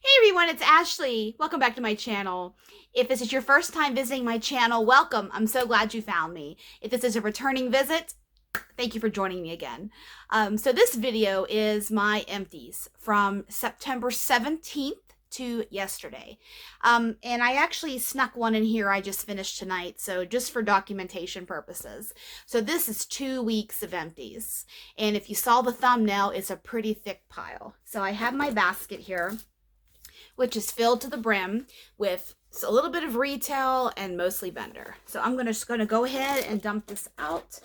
Hey everyone, it's Ashley. Welcome back to my channel. If this is your first time visiting my channel, welcome. I'm so glad you found me. If this is a returning visit, thank you for joining me again. So this video is my empties from September 17th to yesterday. And I actually snuck one in here I just finished tonight, so just for documentation purposes. So this is 2 weeks of empties. And if you saw the thumbnail, it's a pretty thick pile. So I have my basket here, which is filled to the brim with a little bit of retail and mostly vendor. So I'm just gonna go ahead and dump this out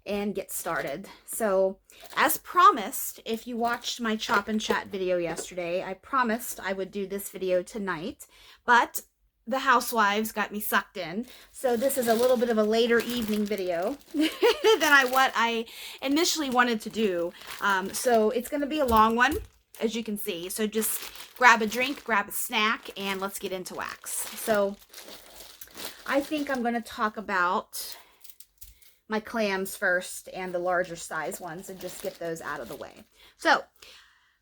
and get started. So as promised, if you watched my Chop and Chat video yesterday, I promised I would do this video tonight, but the housewives got me sucked in. So this is a little bit of a later evening video than what I initially wanted to do. So it's gonna be a long one, as you can see. So just grab a drink, grab a snack, and let's get into wax. So I think I'm going to talk about my clams first and the larger size ones and just get those out of the way. So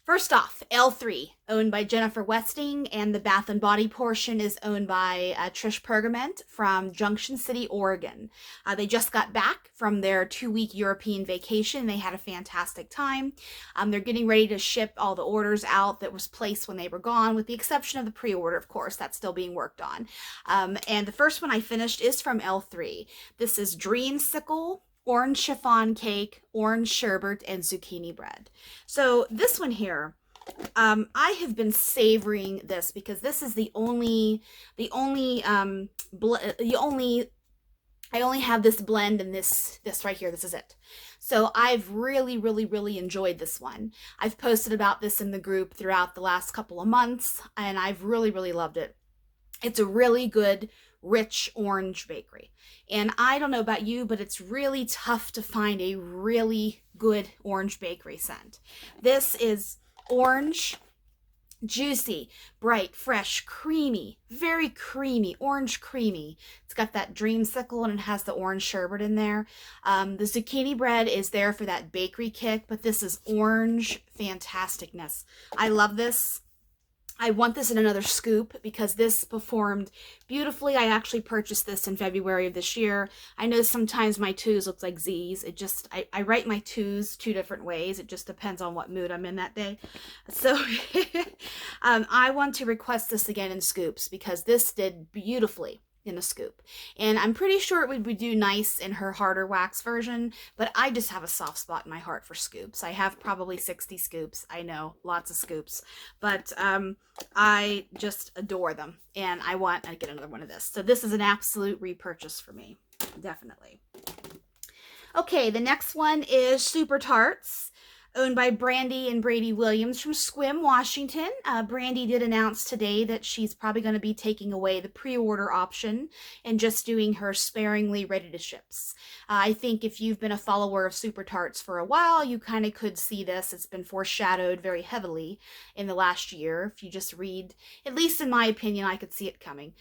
first off, L3, owned by Jennifer Westing, and the Bath & Body portion is owned by Trish Pergament from Junction City, Oregon. They just got back from their 2-week European vacation. They had a fantastic time. They're getting ready to ship all the orders out that was placed when they were gone, with the exception of the pre-order, of course. That's still being worked on. And the first one I finished is from L3. This is Dreamsicle, orange chiffon cake, orange sherbet, and zucchini bread. So this one here, I have been savoring this because this is I only have this blend and this right here. This is it. So I've really enjoyed this one. I've posted about this in the group throughout the last couple of months, and I've really loved it. It's a really good, rich orange bakery. And I don't know about you, but it's really tough to find a really good orange bakery scent. This is orange, juicy, bright, fresh, creamy, very creamy, orange creamy. It's got that dreamsicle and it has the orange sherbet in there. The zucchini bread is there for that bakery kick, but this is orange fantasticness. I love this. I want this in another scoop because this performed beautifully. I actually purchased this in February of this year. I know sometimes my twos look like Z's. I write my twos 2 different ways. It just depends on what mood I'm in that day. So I want to request this again in scoops because this did beautifully in a scoop. And I'm pretty sure it would do nice in her harder wax version, but I just have a soft spot in my heart for scoops. I have probably 60 scoops. I know, lots of scoops, but I just adore them, and I want to get another one of this. So this is an absolute repurchase for me, definitely. Okay, the next one is Super Tarts, owned by Brandy and Brady Williams from Sequim, Washington. Brandy did announce today that she's probably going to be taking away the pre-order option and just doing her sparingly ready to ships. I think if you've been a follower of Super Tarts for a while, you kind of could see this. It's been foreshadowed very heavily in the last year. If you just read, at least in my opinion, I could see it coming.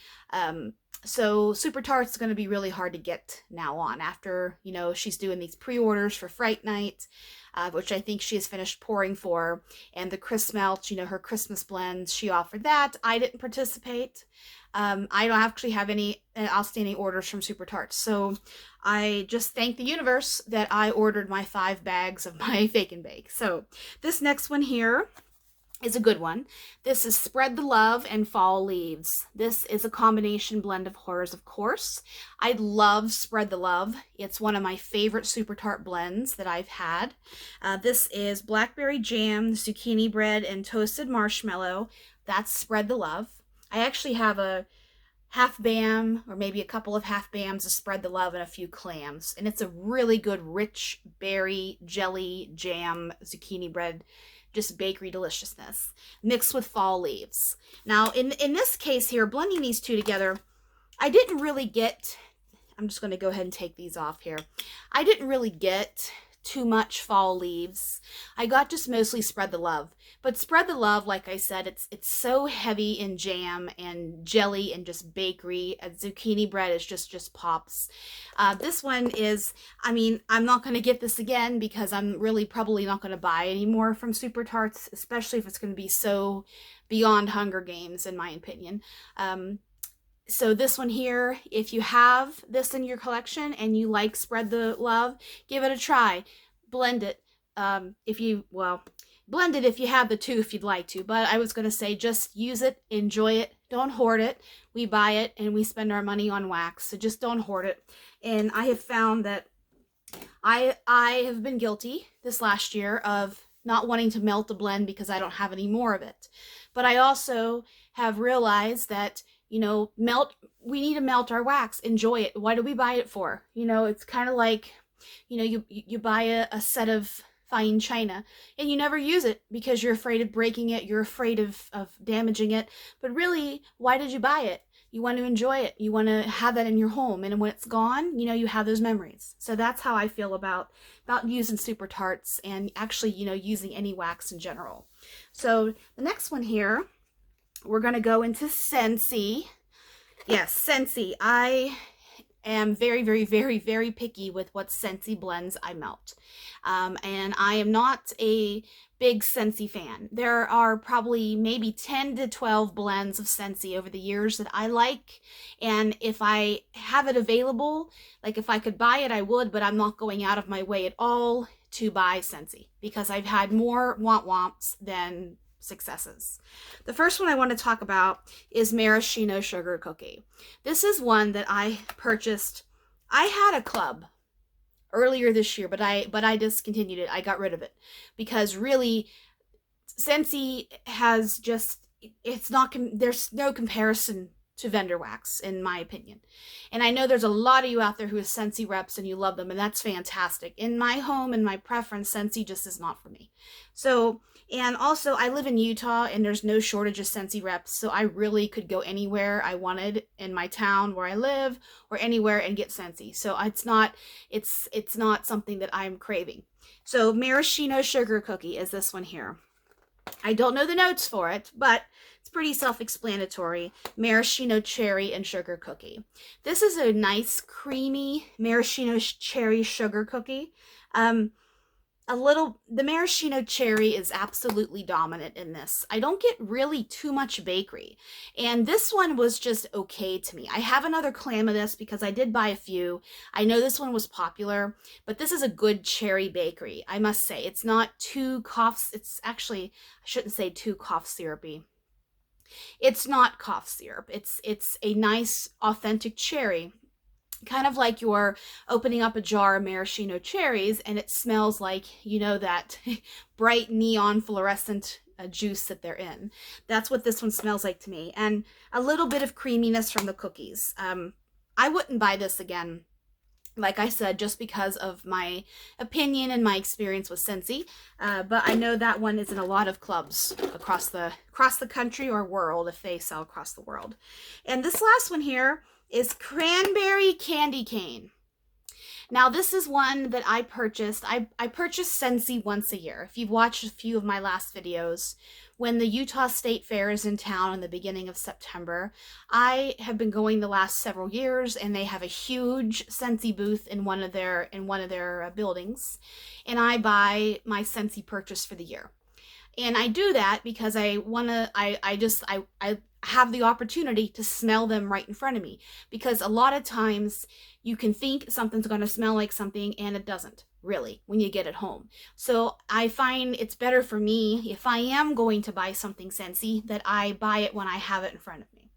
So Super Tarts is going to be really hard to get now on after, you know, she's doing these pre-orders for Fright Night, which I think she has finished pouring for, and the Crisp Melt, you know, her Christmas blends, she offered that. I didn't participate. I don't actually have any outstanding orders from Super Tarts, so I just thank the universe that I ordered my 5 bags of my Fake and Bake. So this next one here is a good one. This is Spread the Love and Fall Leaves. This is a combination blend of horrors, of course. I love Spread the Love. It's one of my favorite Super Tart blends that I've had. This is blackberry jam, zucchini bread, and toasted marshmallow. That's Spread the Love. I actually have a half bam, or maybe a couple of half bams of Spread the Love and a few clams. And it's a really good, rich berry, jelly, jam, zucchini bread, just bakery deliciousness mixed with fall leaves. Now in this case here, blending these two together, I didn't really get, I'm just going to go ahead and take these off here. I didn't really get too much fall leaves. I got just mostly Spread the Love. But Spread the Love, like I said, it's so heavy in jam and jelly and just bakery. Zucchini bread is just pops. This one is, I mean, I'm not going to get this again because I'm really probably not going to buy any more from Super Tarts, especially if it's going to be so beyond Hunger Games, in my opinion. So this one here, if you have this in your collection and you like Spread the Love, give it a try. Blend it. Blend it if you have the two, if you'd like to. But I was going to say, just use it, enjoy it, don't hoard it. We buy it and we spend our money on wax, so just don't hoard it. And I have found that I have been guilty this last year of not wanting to melt the blend because I don't have any more of it. But I also have realized that, you know, we need to melt our wax, enjoy it. Why do we buy it for? You know, it's kind of like, you know, you buy a set of fine china and you never use it because you're afraid of breaking it, you're afraid of damaging it. But really, why did you buy it? You want to enjoy it. You want to have that in your home. And when it's gone, you know, you have those memories. So that's how I feel about using Super Tarts and actually, you know, using any wax in general. So the next one here, we're going to go into Scentsy. Yes, Scentsy. I am very, very, very, very picky with what Scentsy blends I melt. And I am not a big Scentsy fan. There are probably maybe 10 to 12 blends of Scentsy over the years that I like. And if I have it available, like if I could buy it, I would, but I'm not going out of my way at all to buy Scentsy because I've had more womps than successes. The first one I want to talk about is Maraschino Sugar Cookie. This is one that I purchased. I had a club earlier this year, but I discontinued it. I got rid of it because really Scentsy has just, there's no comparison to vendor wax, in my opinion. And I know there's a lot of you out there who are Scentsy reps and you love them, and that's fantastic. In my home and my preference, Scentsy just is not for me. So, and also I live in Utah and there's no shortage of Scentsy reps, so I really could go anywhere I wanted in my town where I live or anywhere and get Scentsy. So it's not something that I'm craving. So Maraschino Sugar Cookie is this one here. I don't know the notes for it, but it's pretty self-explanatory. Maraschino cherry and sugar cookie. This is a nice creamy maraschino cherry sugar cookie. The maraschino cherry is absolutely dominant in this. I don't get really too much bakery. And this one was just okay to me. I have another clam of this because I did buy a few. I know this one was popular, but this is a good cherry bakery, I must say. It's not too it's actually, I shouldn't say too cough syrupy. It's not cough syrup. It's a nice, authentic cherry. Kind of like you're opening up a jar of maraschino cherries and it smells like, you know, that bright neon fluorescent juice that they're in. That's what this one smells like to me. And a little bit of creaminess from the cookies. I wouldn't buy this again, like I said, just because of my opinion and my experience with Scentsy. But I know that one is in a lot of clubs across the country or world, if they sell across the world. And this last one here is Cranberry Candy Cane. Now this is one that I purchased. I purchase Scentsy once a year. If you've watched a few of my last videos, when the Utah State Fair is in town in the beginning of September, I have been going the last several years, and they have a huge Scentsy booth in one of their buildings, and I buy my Scentsy purchase for the year. And I do that because I have the opportunity to smell them right in front of me, because a lot of times you can think something's going to smell like something and it doesn't really when you get it home. So I find it's better for me, if I am going to buy something Scentsy, that I buy it when I have it in front of me.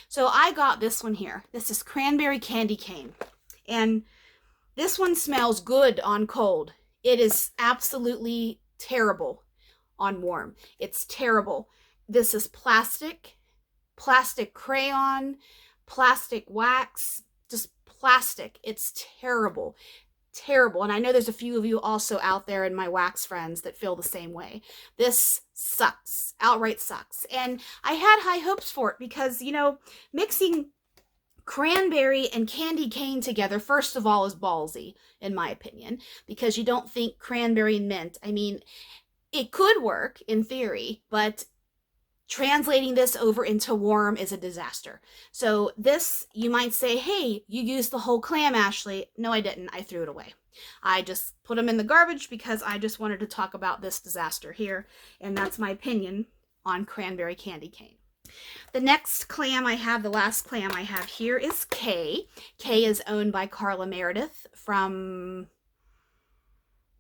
So I got this one here. This is Cranberry Candy Cane, and this one smells good on cold. It is absolutely terrible on warm. It's terrible. This is plastic crayon, plastic wax, just plastic. It's terrible. Terrible. And I know there's a few of you also out there in my wax friends that feel the same way. This sucks. Outright sucks. And I had high hopes for it because, you know, mixing cranberry and candy cane together, first of all, is ballsy, in my opinion, because you don't think cranberry and mint. I mean, it could work in theory, but translating this over into warm is a disaster. So this, you might say, hey, you used the whole clam, Ashley. No, I didn't. I threw it away. I just put them in the garbage because I just wanted to talk about this disaster here. And that's my opinion on cranberry candy cane. The next clam I have, the last clam I have here, is Kay. Kay is owned by Carla Meredith from,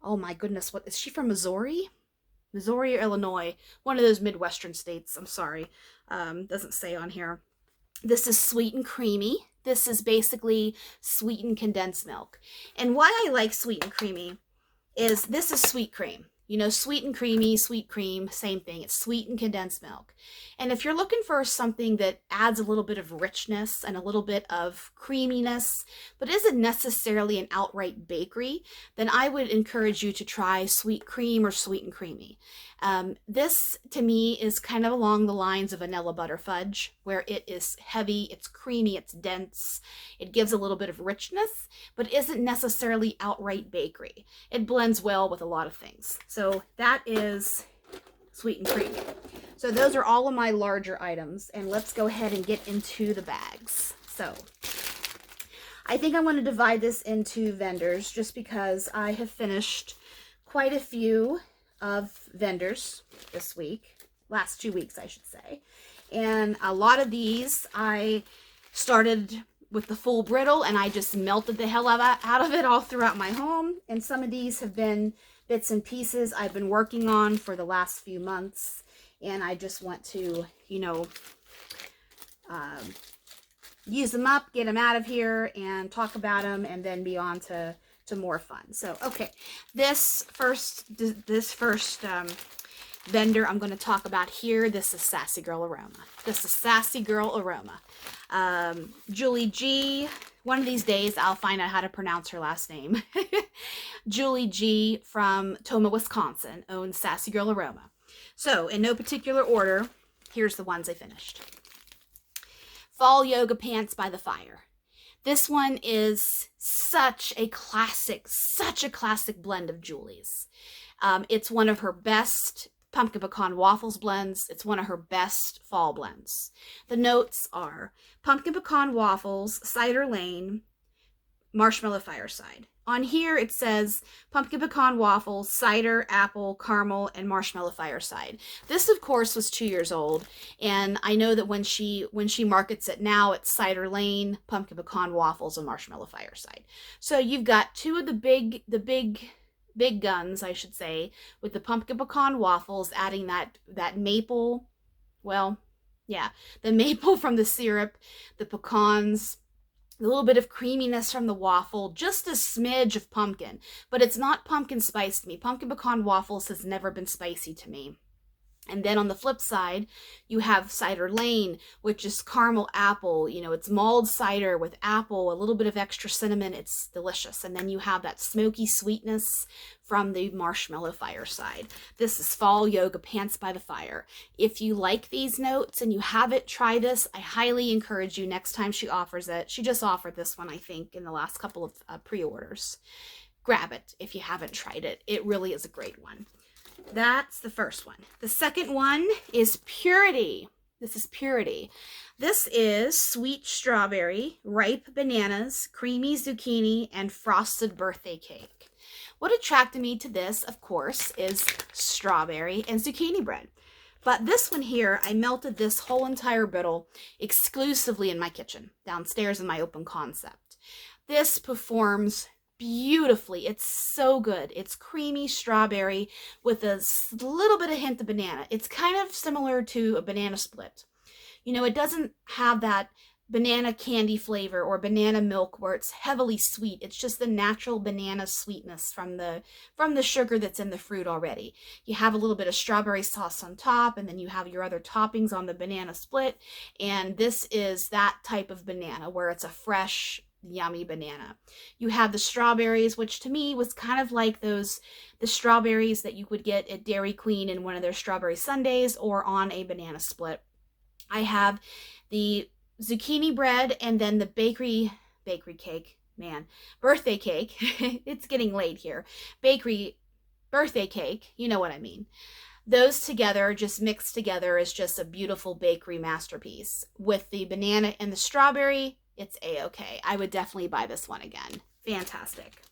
oh my goodness, what is she from? Missouri? Missouri or Illinois, one of those Midwestern states. I'm sorry, doesn't say on here. This is sweet and creamy. This is basically sweetened condensed milk. And why I like sweet and creamy is this is sweet cream. You know, sweet and creamy, sweet cream, same thing. It's sweet and condensed milk. And if you're looking for something that adds a little bit of richness and a little bit of creaminess, but isn't necessarily an outright bakery, then I would encourage you to try sweet cream or sweet and creamy. This, to me, is kind of along the lines of vanilla butter fudge, where it is heavy, it's creamy, it's dense, it gives a little bit of richness, but isn't necessarily outright bakery. It blends well with a lot of things. So that is sweet and creamy. So those are all of my larger items, and let's go ahead and get into the bags. So I think I'm going to divide this into vendors just because I have finished quite a few of vendors this week, last 2 weeks I should say, and a lot of these I started with the full brittle and I just melted the hell out of it all throughout my home, and some of these have been bits and pieces I've been working on for the last few months, and I just want to, you know, use them up, get them out of here, and talk about them, and then be on to more fun. So, okay, this first vendor I'm going to talk about here, this is Sassy Girl Aroma. This is Sassy Girl Aroma. Julie G. One of these days, I'll find out how to pronounce her last name. Julie G. from Tomah, Wisconsin, owns Sassy Girl Aroma. So, in no particular order, here's the ones I finished. Fall Yoga Pants by the Fire. This one is such a classic blend of Julie's. It's one of her best pumpkin pecan waffles blends. It's one of her best fall blends. The notes are pumpkin pecan waffles, cider lane, marshmallow fireside. On here it says pumpkin pecan waffles, cider, apple, caramel, and marshmallow fireside. This, of course, was 2 years old, and I know that when she markets it now, it's cider lane, pumpkin pecan waffles, and marshmallow fireside. So you've got two of the big guns, I should say, with the pumpkin pecan waffles, adding that maple, well, yeah, the maple from the syrup, the pecans, a little bit of creaminess from the waffle, just a smidge of pumpkin, but it's not pumpkin spice to me. Pumpkin pecan waffles has never been spicy to me. And then on the flip side, you have Cider Lane, which is caramel apple. You know, it's mulled cider with apple, a little bit of extra cinnamon. It's delicious. And then you have that smoky sweetness from the marshmallow fireside. This is Fall Yoga Pants by the Fire. If you like these notes and you haven't tried this, I highly encourage you next time she offers it. She just offered this one, I think, in the last couple of pre-orders. Grab it if you haven't tried it. It really is a great one. That's the first one. The second one is Purity. This is Purity. This is sweet strawberry, ripe bananas, creamy zucchini, and frosted birthday cake. What attracted me to this, of course, is strawberry and zucchini bread. But this one here, I melted this whole entire brittle exclusively in my kitchen, downstairs in my open concept. This performs beautifully. It's so good. It's creamy strawberry with a little bit of hint of banana. It's kind of similar to a banana split. You know, it doesn't have that banana candy flavor or banana milk where it's heavily sweet. It's just the natural banana sweetness from the sugar that's in the fruit already. You have a little bit of strawberry sauce on top, and then you have your other toppings on the banana split, and this is that type of banana where it's a fresh, yummy banana. You have the strawberries, which to me was kind of like the strawberries that you would get at Dairy Queen in one of their strawberry sundaes or on a banana split. I have the zucchini bread, and then the bakery cake, man, birthday cake. It's getting late here. Bakery birthday cake, you know what I mean. Those together, just mixed together, is just a beautiful bakery masterpiece. With the banana and the strawberry, it's a-okay. I would definitely buy this one again. Fantastic.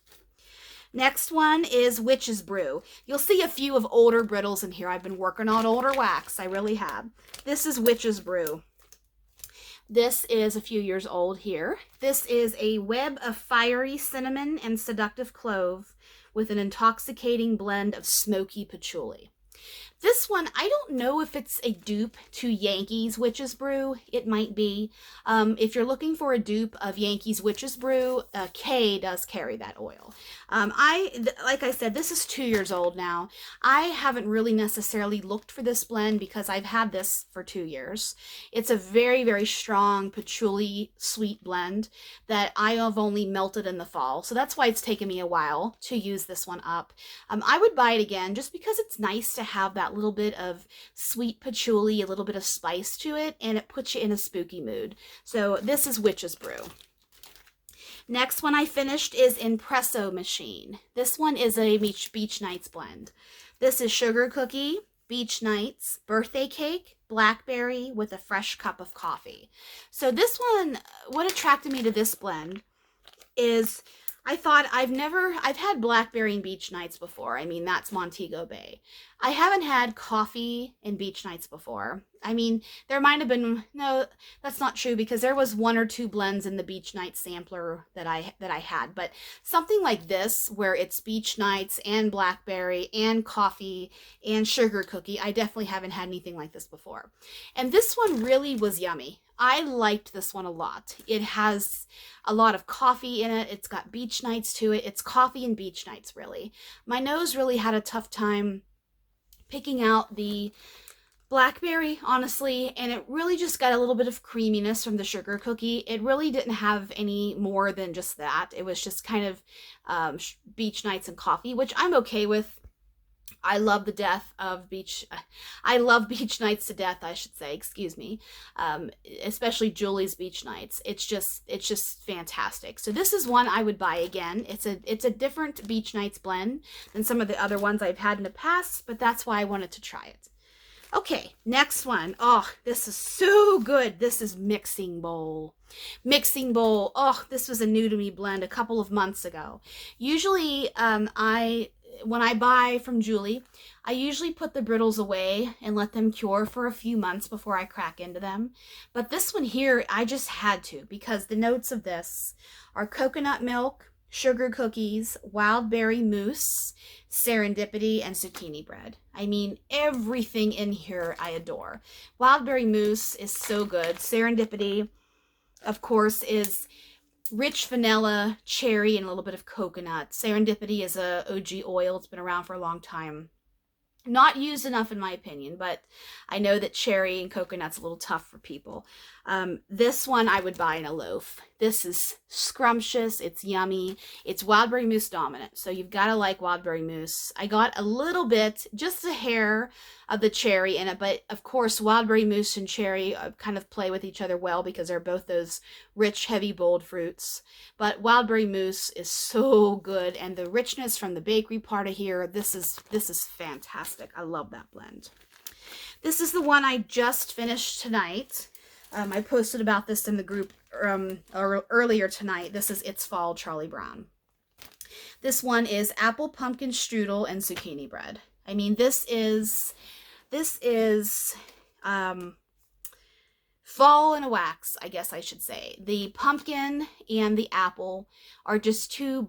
Next one is Witch's Brew. You'll see a few of older brittles in here. I've been working on older wax. I really have. This is Witch's Brew. This is a few years old here. This is a web of fiery cinnamon and seductive clove with an intoxicating blend of smoky patchouli. This one, I don't know if it's a dupe to Yankees Witch's Brew. It might be. If you're looking for a dupe of Yankees Witch's Brew, Kay does carry that oil. Like I said, this is 2 years old now. I haven't really necessarily looked for this blend because I've had this for 2 years. It's a very, very strong patchouli sweet blend that I have only melted in the fall. So that's why it's taken me a while to use this one up. I would buy it again just because it's nice to have that little bit of sweet patchouli, a little bit of spice to it, and it puts you in a spooky mood. So this is Witch's Brew. Next one I finished is Impresso Machine. This one is a Beach Nights blend. This is sugar cookie, Beach Nights, birthday cake, blackberry with a fresh cup of coffee. So this one, what attracted me to this blend is I thought I've had blackberry and Beach Nights before. I mean, that's Montego Bay. I haven't had coffee and Beach Nights before. I mean, there might have been, no, that's not true because there was 1 or 2 blends in the Beach Nights sampler that I had, but something like this where it's Beach Nights and blackberry and coffee and sugar cookie, I definitely haven't had anything like this before. And this one really was yummy. I liked this one a lot. It has a lot of coffee in it. It's got Beach Nights to it. It's coffee and Beach Nights, really. My nose really had a tough time picking out the blackberry, honestly, and it really just got a little bit of creaminess from the sugar cookie. It really didn't have any more than just that. It was just kind of Beach Nights and coffee, which I'm okay with. I love Beach Nights to death, I should say, excuse me. Especially Julie's Beach Nights. It's just fantastic. So this is one I would buy again. It's a different Beach Nights blend than some of the other ones I've had in the past, but that's why I wanted to try it. Okay, next one. Oh, this is so good. This is Mixing Bowl. Mixing Bowl. Oh, this was a new to me blend a couple of months ago. Usually, when I buy from Julie, I usually put the brittles away and let them cure for a few months before I crack into them. But this one here, I just had to because the notes of this are coconut milk, sugar cookies, wild berry mousse, serendipity, and zucchini bread. I mean, everything in here I adore. Wild berry mousse is so good. Serendipity, of course, is rich vanilla, cherry, and a little bit of coconut. Serendipity is a OG oil. It's been around for a long time. Not used enough in my opinion, but I know that cherry and coconut's a little tough for people. This one I would buy in a loaf. This is scrumptious. It's yummy. It's wildberry mousse dominant, so you've got to like wildberry mousse. I got a little bit, just a hair of the cherry in it, but of course wildberry mousse and cherry kind of play with each other well because they're both those rich, heavy, bold fruits. But wildberry mousse is so good, and the richness from the bakery part of here, this is fantastic. I love that blend. This is the one I just finished tonight. I posted about this in the group earlier tonight. This is It's Fall Charlie Brown. This one is apple pumpkin strudel and zucchini bread. I mean, this is fall in a wax, I guess I should say. The pumpkin and the apple are just two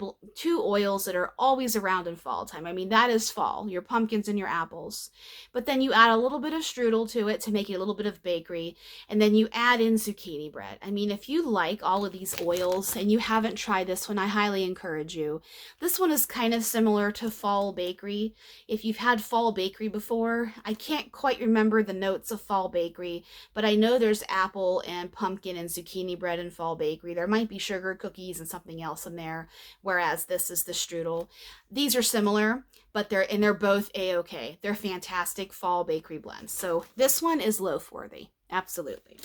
oils that are always around in fall time. I mean, that is fall, your pumpkins and your apples. But then you add a little bit of strudel to it to make it a little bit of bakery, and then you add in zucchini bread. I mean, if you like all of these oils and you haven't tried this one, I highly encourage you. This one is kind of similar to fall bakery. If you've had fall bakery before, I can't quite remember the notes of fall bakery, but I know there's apple and pumpkin and zucchini bread in fall bakery. There might be sugar cookies and something else in there, whereas this is the strudel. These are similar, but they're both a-okay. They're fantastic fall bakery blends. So this one is loaf worthy. Absolutely.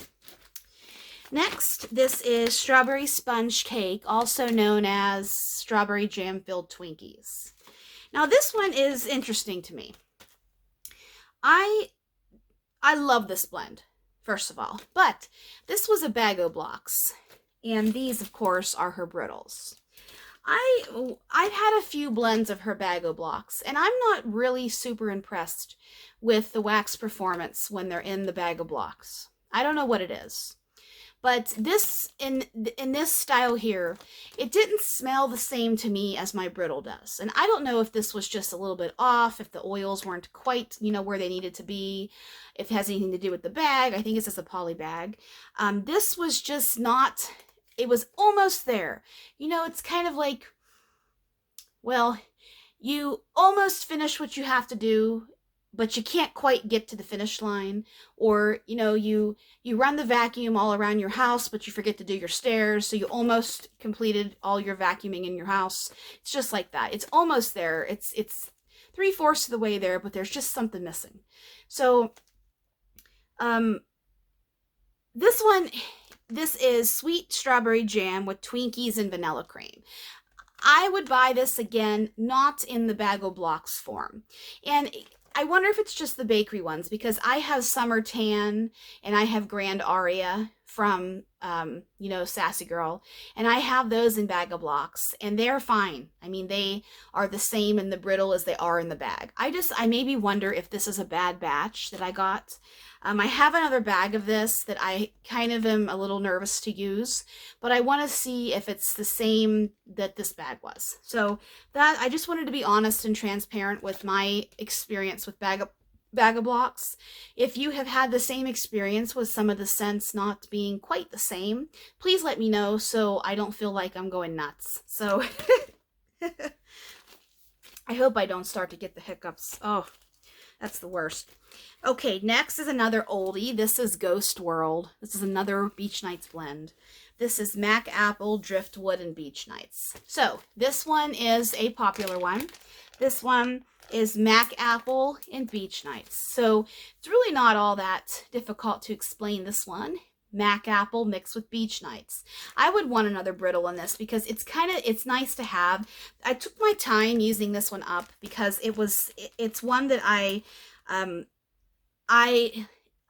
Next, this is Strawberry Sponge Cake, also known as Strawberry Jam-Filled Twinkies. Now, this one is interesting to me. I love this blend, first of all, but this was a Bag-O-Blocks, and these, of course, are her brittles. I've had a few blends of her Bag-O-Blocks, and I'm not really super impressed with the wax performance when they're in the Bag-O-Blocks. I don't know what it is. But this, in this style here, it didn't smell the same to me as my brittle does. And I don't know if this was just a little bit off, if the oils weren't quite, where they needed to be, if it has anything to do with the bag. I think it's just a poly bag. This was just not, it was almost there. It's kind of like, well, you almost finish what you have to do, but you can't quite get to the finish line. Or, you run the vacuum all around your house, but you forget to do your stairs, so you almost completed all your vacuuming in your house. It's just like that. It's almost there. It's 3/4 of the way there, but there's just something missing. So, this is sweet strawberry jam with Twinkies and vanilla cream. I would buy this again, not in the Bag-O-Blocks form. And I wonder if it's just the bakery ones, because I have Summer Tan and I have Grand Aria from, Sassy Girl, and I have those in Bag-O-Blocks, and they're fine. I mean, they are the same in the brittle as they are in the bag. I maybe wonder if this is a bad batch that I got. I have another bag of this that I kind of am a little nervous to use, but I want to see if it's the same that this bag was. So that, I just wanted to be honest and transparent with my experience with Bag-O-Blocks. If you have had the same experience with some of the scents not being quite the same, please let me know so I don't feel like I'm going nuts. So I hope I don't start to get the hiccups. Oh, that's the worst. Okay, next is another oldie. This is Ghost World. This is another Beach Nights blend. This is Mac Apple, Driftwood, and Beach Nights. So this one is a popular one. This one is Mac Apple and Beach Nights. So it's really not all that difficult to explain this one. Mac Apple mixed with Beach Nights. I would want another brittle in this because it's nice to have. I took my time using this one up because it's one that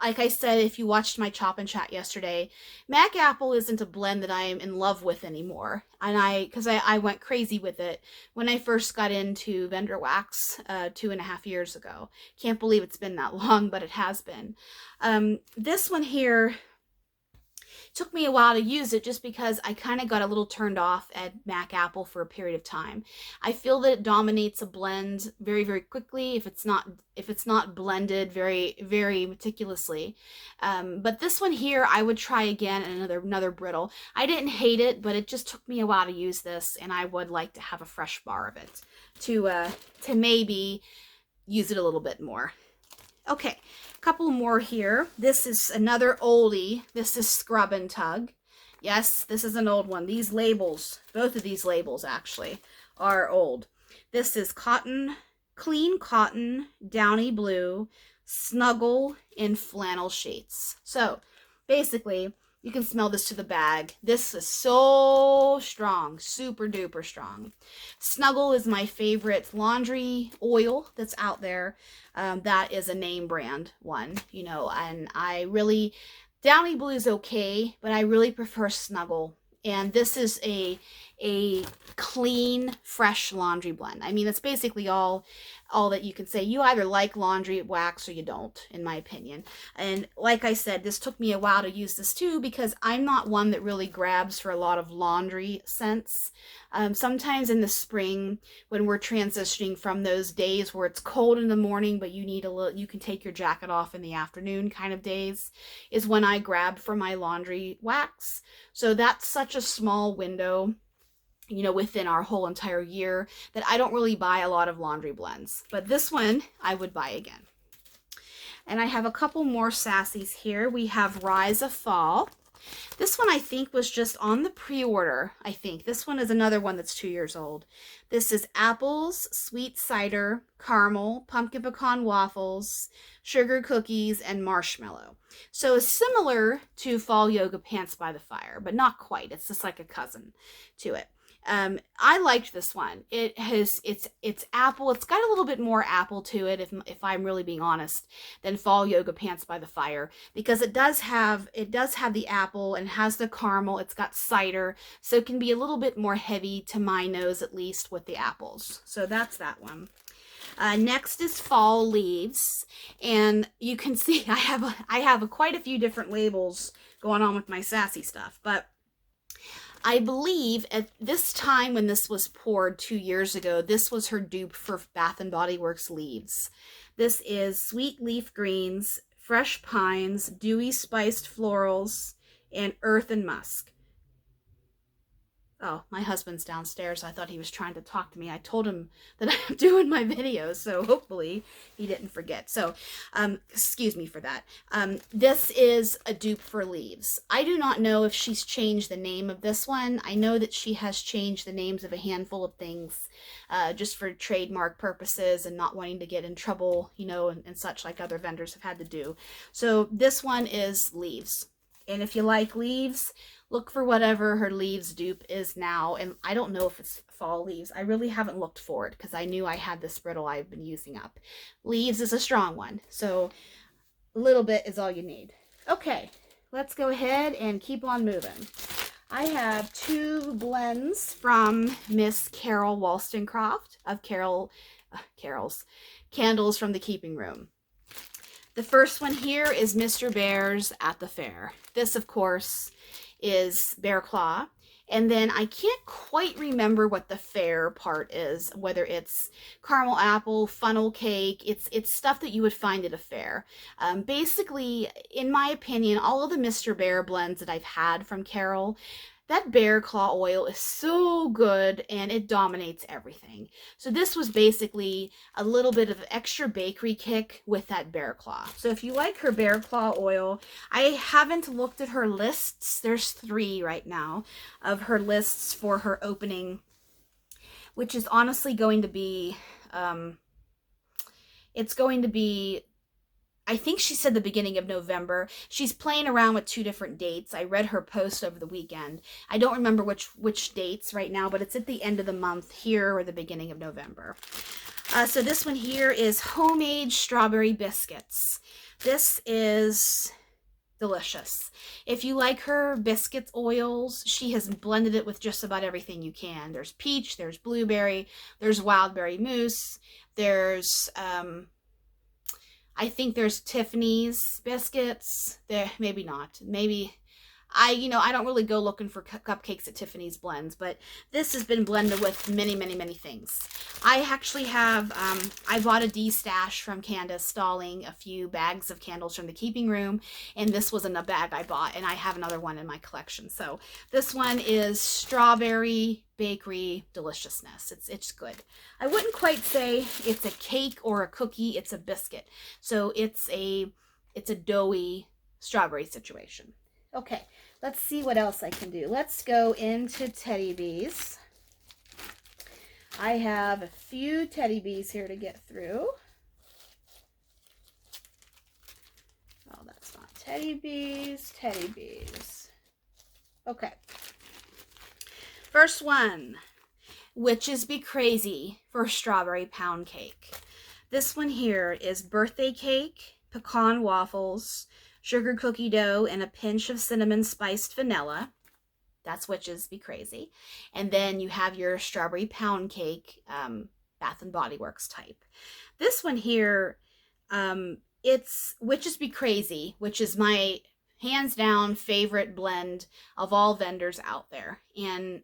like I said, if you watched my Chop and Chat yesterday, Mac Apple isn't a blend that I am in love with anymore. And because I went crazy with it when I first got into Vendor Wax 2.5 years ago. Can't believe it's been that long, but it has been. This one here took me a while to use it just because I kind of got a little turned off at Mac Apple for a period of time. I feel that it dominates a blend very, very quickly if it's not blended very, very meticulously. But this one here, I would try again in another brittle. I didn't hate it, but it just took me a while to use this, and I would like to have a fresh bar of it to maybe use it a little bit more. Okay, a couple more here. This is another oldie. This is Scrub and Tug. Yes, this is an old one. These labels, both of these labels actually, are old. This is Clean Cotton, Downy Blue, Snuggle, and Flannel Sheets. So, basically, you can smell this to the bag. This is so strong, super duper strong. Snuggle is my favorite laundry oil that's out there. That is a name brand one, and Downy Blue is okay, but I really prefer Snuggle. And this is a clean, fresh laundry blend. I mean, that's basically all that you can say. You either like laundry wax or you don't, in my opinion. And like I said, this took me a while to use this too because I'm not one that really grabs for a lot of laundry scents. Sometimes in the spring, when we're transitioning from those days where it's cold in the morning, but you can take your jacket off in the afternoon kind of days, is when I grab for my laundry wax. So that's such a small window, within our whole entire year, that I don't really buy a lot of laundry blends. But this one, I would buy again. And I have a couple more Sassies here. We have Rise of Fall. This one I think was just on the pre-order, I think. This one is another one that's 2 years old. This is apples, sweet cider, caramel, pumpkin pecan waffles, sugar cookies, and marshmallow. So it's similar to Fall Yoga Pants by the Fire, but not quite. It's just like a cousin to it. I liked this one. It's apple. It's got a little bit more apple to it, if I'm really being honest, than Fall Yoga Pants by the Fire, because it does have the apple and has the caramel. It's got cider, so it can be a little bit more heavy to my nose, at least with the apples. So that's that one. Next is Fall Leaves, and you can see I have quite a few different labels going on with my sassy stuff, but I believe at this time when this was poured 2 years ago, this was her dupe for Bath & Body Works Leaves. This is sweet leaf greens, fresh pines, dewy spiced florals, and earth and musk. Oh, my husband's downstairs. I thought he was trying to talk to me. I told him that I'm doing my videos, so hopefully he didn't forget. So, excuse me for that. This is a dupe for Leaves. I do not know if she's changed the name of this one. I know that she has changed the names of a handful of things just for trademark purposes and not wanting to get in trouble, you know, and such like other vendors have had to do. So this one is Leaves. And if you like Leaves, look for whatever her Leaves dupe is now. And I don't know if it's Fall Leaves. I really haven't looked for it because I knew I had this brittle I've been using up. Leaves is a strong one, so a little bit is all you need. Okay, let's go ahead and keep on moving. I have 2 blends from Miss Carol Wollstonecraft of Carol's Candles from the Keeping Room. The first one here is Mr. Bear's at the Fair. This, of course, is Bear Claw. And then I can't quite remember what the fair part is, whether it's caramel apple, funnel cake. It's stuff that you would find at a fair. Basically, in my opinion, all of the Mr. Bear blends that I've had from Carol, that Bear Claw oil is so good and it dominates everything. So this was basically a little bit of extra bakery kick with that Bear Claw. So if you like her Bear Claw oil, I haven't looked at her lists. There's 3 right now of her lists for her opening, which is honestly going to be, it's going to be, I think she said the beginning of November. She's playing around with 2 different dates. I read her post over the weekend. I don't remember which dates right now, but it's at the end of the month here or the beginning of November. So this one here is Homemade Strawberry Biscuits. This is delicious. If you like her biscuits oils, she has blended it with just about everything you can. There's peach, there's blueberry, there's wild berry mousse, there's I think there's Tiffany's biscuits. There, maybe not. Maybe I don't really go looking for cupcakes at Tiffany's blends, but this has been blended with many, many, many things. I actually have, I bought a D-stash from Candace Stalling, a few bags of candles from the Keeping Room, and this was in a bag I bought, and I have another one in my collection. So this one is strawberry bakery deliciousness. It's good. I wouldn't quite say it's a cake or a cookie, it's a biscuit. So it's a doughy strawberry situation. Okay, let's see what else I can do. Let's go into Teddy Bees. I have a few Teddy Bees here to get through. Oh, that's not Teddy Bees, Teddy Bees. Okay. First one, Witches Be Crazy for Strawberry Pound Cake. This one here is birthday cake, pecan waffles, sugar cookie dough, and a pinch of cinnamon spiced vanilla. That's Witches Be Crazy. And then you have your strawberry pound cake, Bath & Body Works type. This one here, it's Witches Be Crazy, which is my hands down favorite blend of all vendors out there. And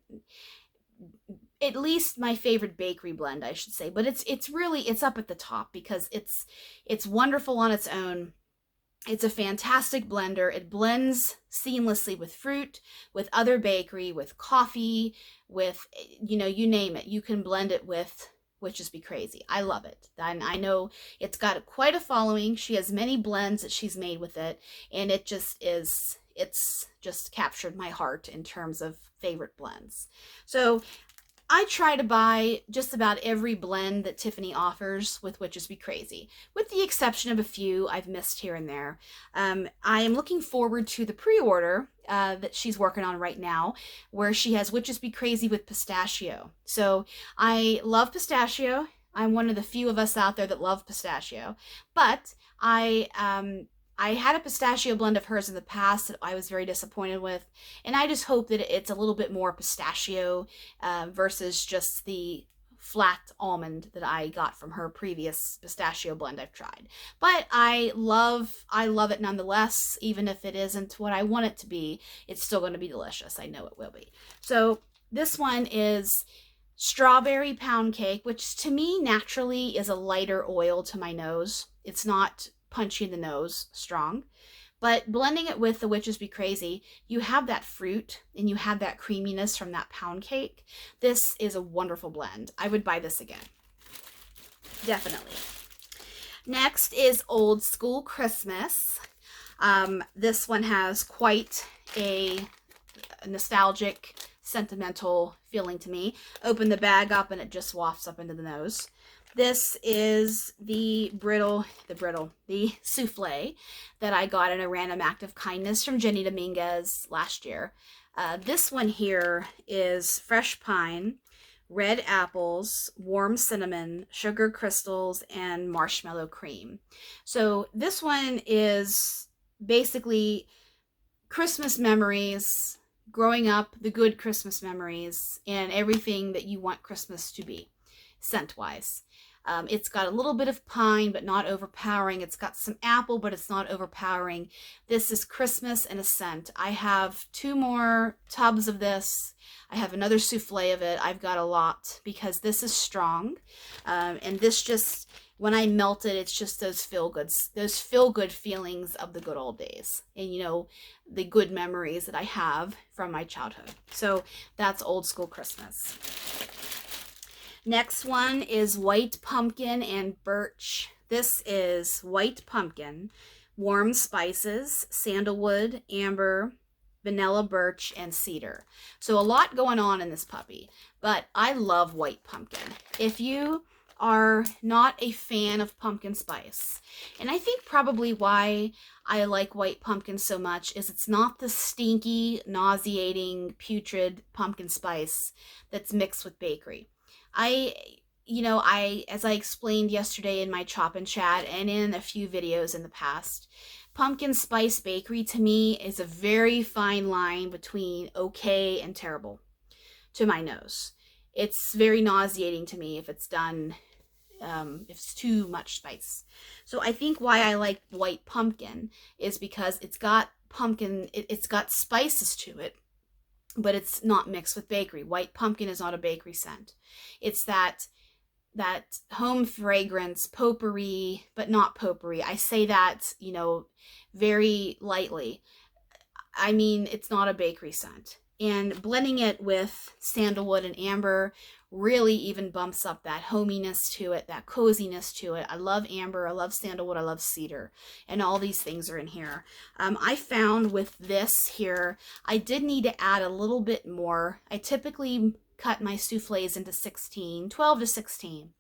at least my favorite bakery blend, I should say. But it's really up at the top because it's wonderful on its own. It's a fantastic blender. It blends seamlessly with fruit, with other bakery, with coffee, with, you name it. You can blend it with Witches Be Crazy. I love it. And I know it's got quite a following. She has many blends that she's made with it. And it just is, it's just captured my heart in terms of favorite blends. So I try to buy just about every blend that Tiffany offers with Witches Be Crazy, with the exception of a few I've missed here and there. I am looking forward to the pre-order that she's working on right now, where she has Witches Be Crazy with pistachio. So I love pistachio. I'm one of the few of us out there that love pistachio, but I had a pistachio blend of hers in the past that I was very disappointed with, and I just hope that it's a little bit more pistachio versus just the flat almond that I got from her previous pistachio blend I've tried. But I love it nonetheless. Even if it isn't what I want it to be, it's still going to be delicious. I know it will be. So this one is strawberry pound cake, which to me naturally is a lighter oil to my nose. It's not punchy in the nose, strong. But blending it with the Witches Be Crazy, you have that fruit and you have that creaminess from that pound cake. This is a wonderful blend. I would buy this again. Definitely. Next is Old School Christmas. This one has quite a nostalgic, sentimental feeling to me. Open the bag up and it just wafts up into the nose. This is the souffle that I got in a random act of kindness from Jenny Dominguez last year. This one here is fresh pine, red apples, warm cinnamon, sugar crystals, and marshmallow cream. So this one is basically Christmas memories, growing up, the good Christmas memories, and everything that you want Christmas to be, scent-wise. It's got a little bit of pine, but not overpowering. It's got some apple, but it's not overpowering. This is Christmas in a scent. I have 2 more tubs of this. I have another souffle of it. I've got a lot because this is strong. And this just, when I melt it, it's just those feel-good feelings of the good old days. And, you know, the good memories that I have from my childhood. So that's Old School Christmas. Next one is white pumpkin and birch. This is white pumpkin, warm spices, sandalwood, amber, vanilla, birch, and cedar. So a lot going on in this puppy, but I love white pumpkin. If you are not a fan of pumpkin spice, and I think probably why I like white pumpkin so much is it's not the stinky, nauseating, putrid pumpkin spice that's mixed with bakery. As I explained yesterday in my Chop and Chat and in a few videos in the past, pumpkin spice bakery to me is a very fine line between okay and terrible to my nose. It's very nauseating to me if it's done, if it's too much spice. So I think why I like white pumpkin is because it's got pumpkin, it's got spices to it, but it's not mixed with bakery. White pumpkin is not a bakery scent. It's that home fragrance, potpourri, but not potpourri. I say that, very lightly. I mean, it's not a bakery scent. And blending it with sandalwood and amber really even bumps up that hominess to it, that coziness to it. I love amber, I love sandalwood, I love cedar, and all these things are in here. I found with this here, I did need to add a little bit more. I typically cut my souffles into 12 to 16.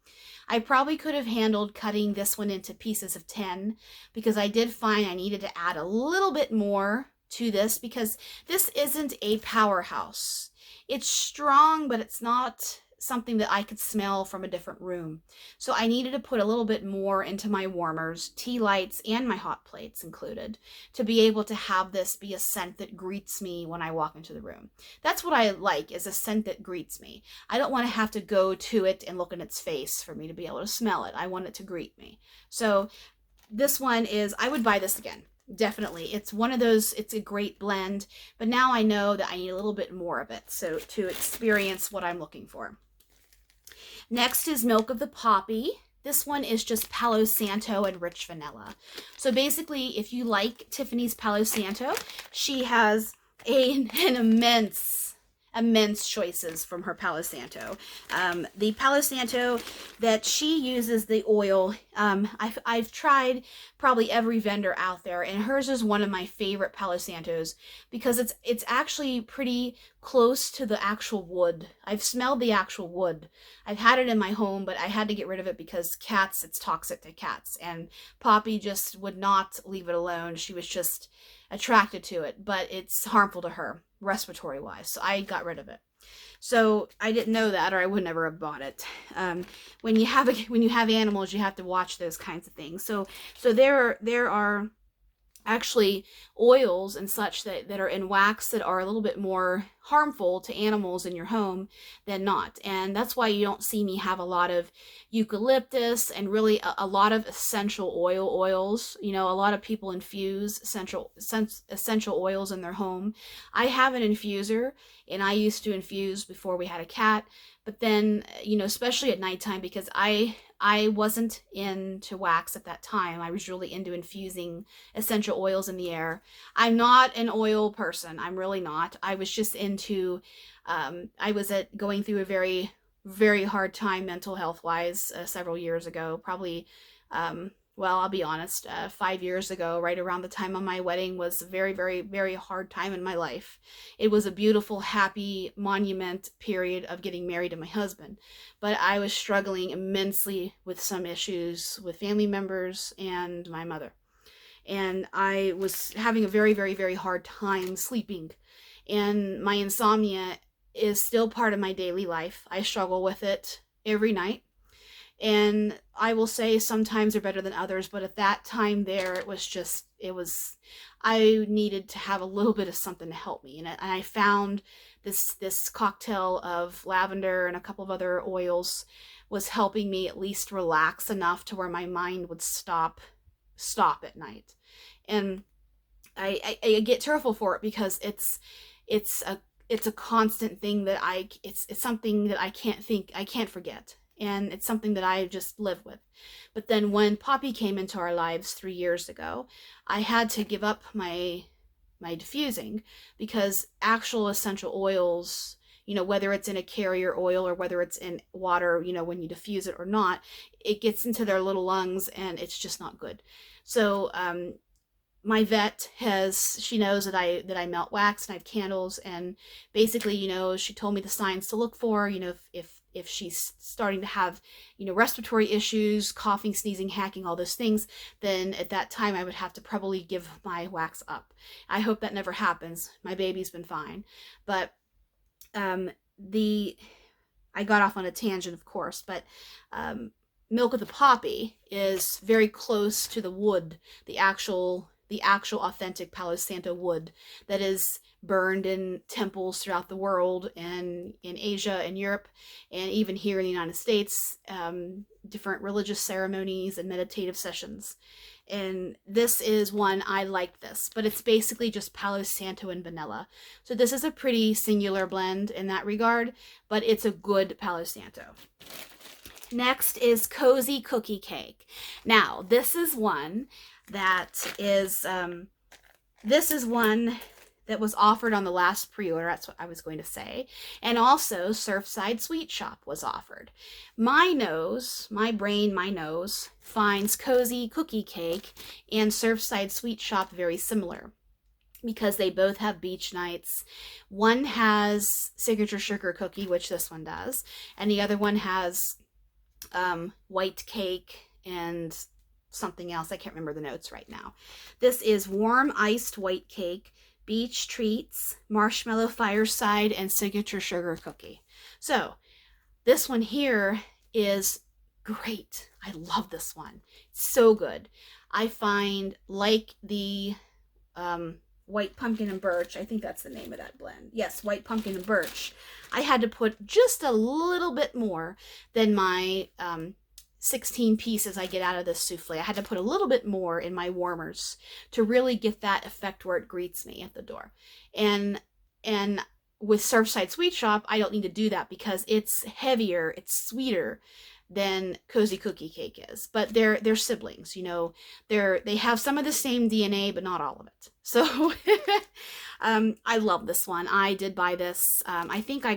I probably could have handled cutting this one into pieces of 10 because I did find I needed to add a little bit more to this because this isn't a powerhouse. It's strong, but it's not something that I could smell from a different room. So I needed to put a little bit more into my warmers, tea lights, and my hot plates included to be able to have this be a scent that greets me when I walk into the room. That's what I like, is a scent that greets me. I don't want to have to go to it and look in its face for me to be able to smell it. I want it to greet me. So this one is, I would buy this again. Definitely. It's one of those, it's a great blend, but now I know that I need a little bit more of it, so to experience what I'm looking for. Next is Milk of the Poppy. This one is just Palo Santo and rich vanilla. So basically, if you like Tiffany's Palo Santo, she has an immense immense choices from her Palo Santo. The Palo Santo that she uses, the oil, I've tried probably every vendor out there, and hers is one of my favorite Palo Santos because it's actually pretty close to the actual wood. I've smelled the actual wood. I've had it in my home, but I had to get rid of it because cats, it's toxic to cats, and Poppy just would not leave it alone. She was just attracted to it, but it's harmful to her respiratory wise, so I got rid of it. So I didn't know that, or I would never have bought it. When you have animals, you have to watch those kinds of things. So there are actually oils and such that are in wax that are a little bit more harmful to animals in your home than not. And that's why you don't see me have a lot of eucalyptus and really a lot of essential oils. You know, a lot of people infuse essential oils in their home. I have an infuser, and I used to infuse before we had a cat. But then, you know, especially at nighttime, because I wasn't into wax at that time. I was really into infusing essential oils in the air. I'm not an oil person. I'm really not. I was just into, I was going through a very, very hard time mental health wise several years ago, probably, well, I'll be honest, 5 years ago, right around the time of my wedding, was a very, very, very hard time in my life. It was a beautiful, happy monument period of getting married to my husband. But I was struggling immensely with some issues with family members and my mother. And I was having a very, very, very hard time sleeping. And my insomnia is still part of my daily life. I struggle with it every night. And I will say sometimes are better than others, but at that time there, I needed to have a little bit of something to help me. And I found this cocktail of lavender and a couple of other oils was helping me at least relax enough to where my mind would stop at night. And I get tearful for it because it's a constant thing that it's something that I can't forget. And it's something that I just live with. But then when Poppy came into our lives 3 years ago, I had to give up my diffusing because actual essential oils, you know, whether it's in a carrier oil or whether it's in water, you know, when you diffuse it or not, it gets into their little lungs and it's just not good. So, my vet she knows that I melt wax and I have candles, and basically, you know, she told me the signs to look for, you know, if she's starting to have, you know, respiratory issues, coughing, sneezing, hacking, all those things, then at that time I would have to probably give my wax up. I hope that never happens. My baby's been fine. But I got off on a tangent, of course, but Milk of the Poppy is very close to the wood, the actual authentic Palo Santo wood that is burned in temples throughout the world and in Asia and Europe and even here in the United States, different religious ceremonies and meditative sessions. And this is one, I like this, but it's basically just Palo Santo and vanilla. So this is a pretty singular blend in that regard, but it's a good Palo Santo. Next is Cozy Cookie Cake. Now, this is one that was offered on the last pre-order. That's what I was going to say. And also Surfside Sweet Shop was offered. My nose finds Cozy Cookie Cake and Surfside Sweet Shop very similar because they both have beach nights. One has signature sugar cookie, which this one does, and the other one has white cake and something else. I can't remember the notes right now. This is warm iced white cake, beach treats, marshmallow fireside, and signature sugar cookie. So this one here is great. I love this one. It's so good. I find, like the white pumpkin and birch, I think that's the name of that blend. Yes, white pumpkin and birch. I had to put just a little bit more than my 16 pieces I get out of this souffle. I had to put a little bit more in my warmers to really get that effect where it greets me at the door. And with Surfside Sweet Shop, I don't need to do that because it's heavier, it's sweeter than Cozy Cookie Cake is. But they're siblings, you know. They have some of the same DNA, but not all of it. So I love this one. I did buy this. I think I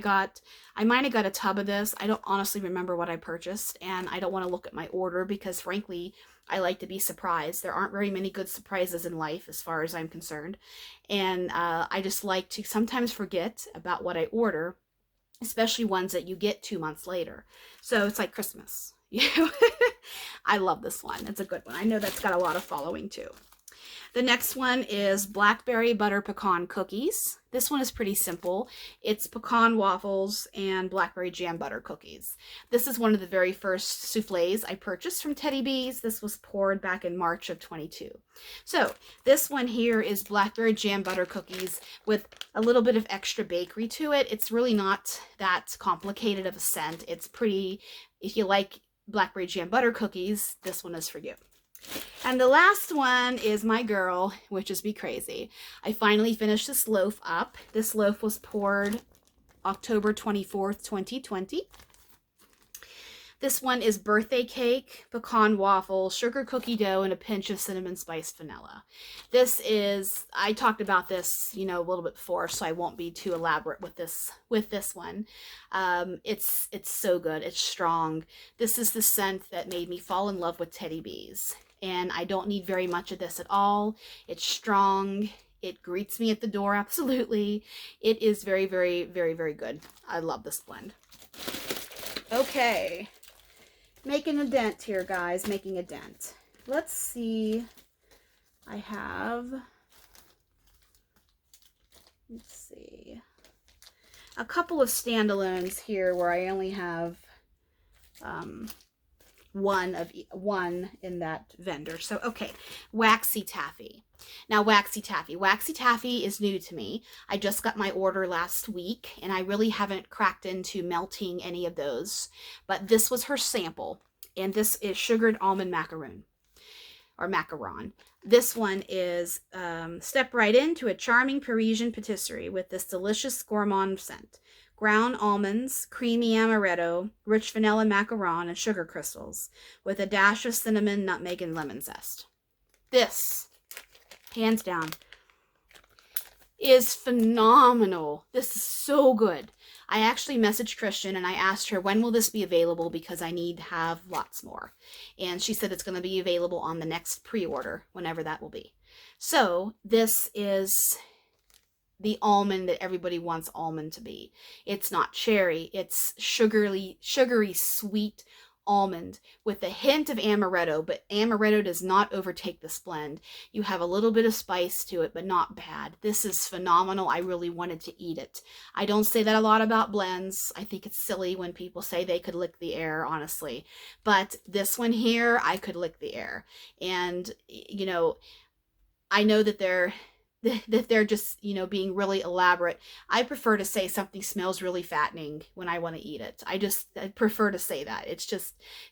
might have got a tub of this. I don't honestly remember what I purchased, and I don't want to look at my order because frankly, I like to be surprised. There aren't very many good surprises in life as far as I'm concerned. And I just like to sometimes forget about what I order, especially ones that you get 2 months later. So it's like Christmas. I love this one. It's a good one. I know that's got a lot of following too. The next one is Blackberry Butter Pecan Cookies. This one is pretty simple. It's pecan waffles and blackberry jam butter cookies. This is one of the very first souffles I purchased from Teddy Bees. This was poured back in March of 22. So this one here is blackberry jam butter cookies with a little bit of extra bakery to it. It's really not that complicated of a scent. It's pretty, if you like blackberry jam butter cookies, this one is for you. And the last one is my girl, which is Be Crazy. I finally finished this loaf up. This loaf was poured October 24th, 2020. This one is birthday cake, pecan waffle, sugar cookie dough, and a pinch of cinnamon spice vanilla. This is, I talked about this, a little bit before, so I won't be too elaborate with this one. It's so good. It's strong. This is the scent that made me fall in love with Teddy Bees. And I don't need very much of this at all. It's strong. It greets me at the door, absolutely. It is very, very, very, very good. I love this blend. Okay. Making a dent here, guys. Making a dent. Let's see. Let's see. A couple of standalones here where I only have one in that vendor. So, okay, Waxy Taffy. Now, Waxy Taffy. Waxy Taffy is new to me. I just got my order last week, and I really haven't cracked into melting any of those. But this was her sample, and this is sugared almond macaron, or macaron. This one is step right into a charming Parisian patisserie with this delicious gourmand scent. Ground almonds, creamy amaretto, rich vanilla macaron, and sugar crystals, with a dash of cinnamon, nutmeg, and lemon zest. This, hands down, is phenomenal. This is so good. I actually messaged Christian and I asked her, when will this be available, because I need to have lots more. And she said it's going to be available on the next pre-order, whenever that will be. So this is the almond that everybody wants almond to be. It's not cherry. It's sugary sweet almond with a hint of amaretto, but amaretto does not overtake this blend. You have a little bit of spice to it, but not bad. This is phenomenal. I really wanted to eat it. I don't say that a lot about blends. I think it's silly when people say they could lick the air, honestly. But this one here, I could lick the air. And, I know that they're just, being really elaborate. I prefer to say something smells really fattening when I want to eat it. I prefer to say that. It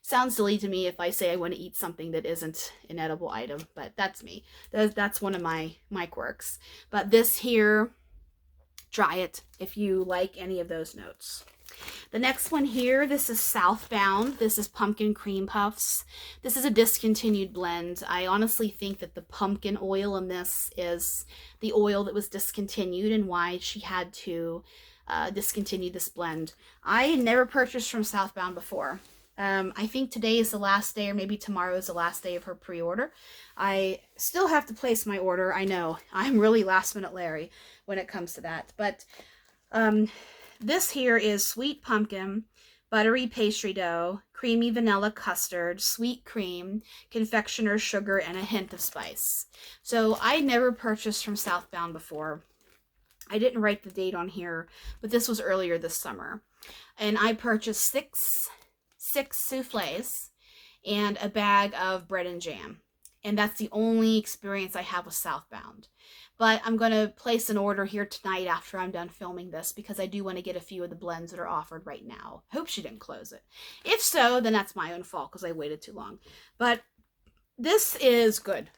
sounds silly to me if I say I want to eat something that isn't an edible item, but that's me. That's one of my quirks. But this here, try it if you like any of those notes. The next one here, this is Southbound. This is Pumpkin Cream Puffs. This is a discontinued blend. I honestly think that the pumpkin oil in this is the oil that was discontinued and why she had to discontinue this blend. I never purchased from Southbound before. I think today is the last day, or maybe tomorrow is the last day of her pre-order. I still have to place my order. I know, I'm really last minute Larry when it comes to that. But this here is sweet pumpkin, buttery pastry dough, creamy vanilla custard, sweet cream, confectioner's sugar, and a hint of spice. So I never purchased from Southbound before. I didn't write the date on here, but this was earlier this summer. And I purchased six souffles and a bag of bread and jam. And that's the only experience I have with Southbound. But I'm going to place an order here tonight after I'm done filming this, because I do want to get a few of the blends that are offered right now. Hope she didn't close it. If so, then that's my own fault because I waited too long. But this is good.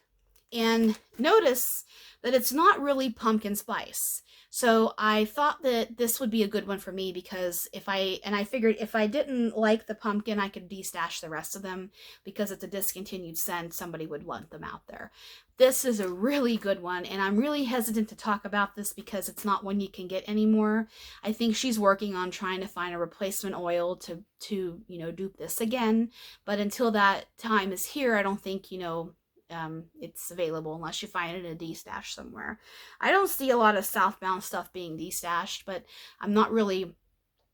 And notice that it's not really pumpkin spice. So I thought that this would be a good one for me because I figured if I didn't like the pumpkin, I could destash the rest of them because it's a discontinued scent. Somebody would want them out there. This is a really good one, and I'm really hesitant to talk about this because it's not one you can get anymore. I think she's working on trying to find a replacement oil to dupe this again. But until that time is here, I don't think, it's available unless you find it in a destash somewhere. I don't see a lot of southbound stuff being destashed, but I'm not really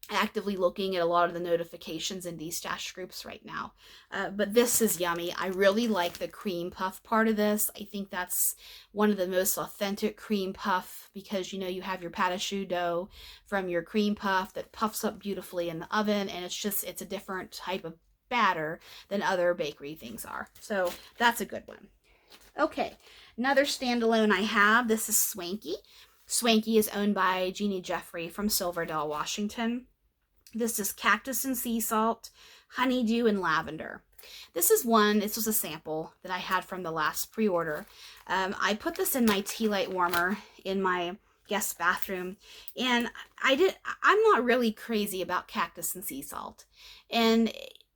actively looking at a lot of the notifications in destash groups right now. But this is yummy. I really like the cream puff part of this. I think that's one of the most authentic cream puff because, you have your pâte à choux dough from your cream puff that puffs up beautifully in the oven, and it's a different type of batter than other bakery things are. So that's a good one. Okay, another standalone I have, this is Swanky. Swanky is owned by Jeannie Jeffrey from Silverdale, Washington. This is cactus and sea salt, honeydew, and lavender. This was a sample that I had from the last pre-order. I put this in my tea light warmer in my guest bathroom, and I'm not really crazy about cactus and sea salt. And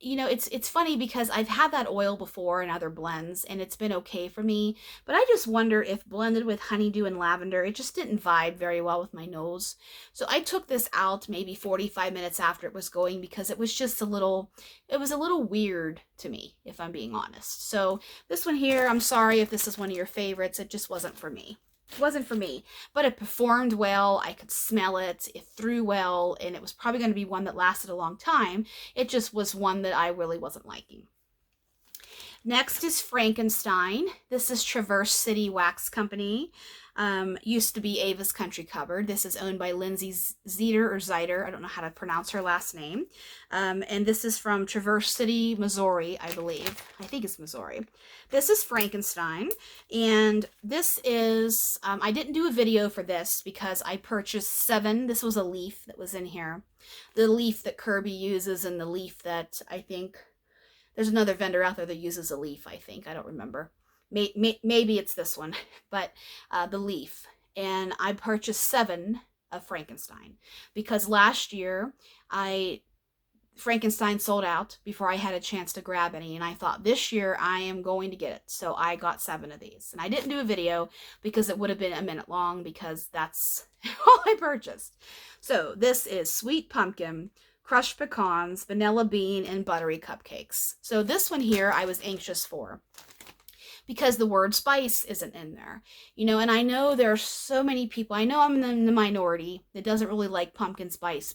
it's funny because I've had that oil before in other blends and it's been okay for me, but I just wonder if blended with honeydew and lavender, it just didn't vibe very well with my nose. So I took this out maybe 45 minutes after it was going because it was a little weird to me, if I'm being honest. So this one here, I'm sorry if this is one of your favorites, it just wasn't for me. It wasn't for me, but it performed well. I could smell it. It threw well, and it was probably going to be one that lasted a long time. It just was one that I really wasn't liking. Next is Frankenstein. This is Traverse City Wax Company. Used to be Ava's Country Cupboard. This is owned by Lindsay Zider. I don't know how to pronounce her last name. And this is from Traverse City, Missouri, I believe. I think it's Missouri. This is Frankenstein. And this is, I didn't do a video for this because I purchased 7. This was a leaf that was in here. The leaf that Kirby uses and the leaf that I think, there's another vendor out there that uses a leaf, I think. I don't remember. Maybe it's this one, but the leaf. And I purchased 7 of Frankenstein because last year Frankenstein sold out before I had a chance to grab any, and I thought this year I am going to get it. So I got 7 of these, and I didn't do a video because it would have been a minute long because that's all I purchased. So this is sweet pumpkin, crushed pecans, vanilla bean, and buttery cupcakes. So this one here I was anxious for because the word spice isn't in there. And I know there are so many people, I know I'm in the minority that doesn't really like pumpkin spice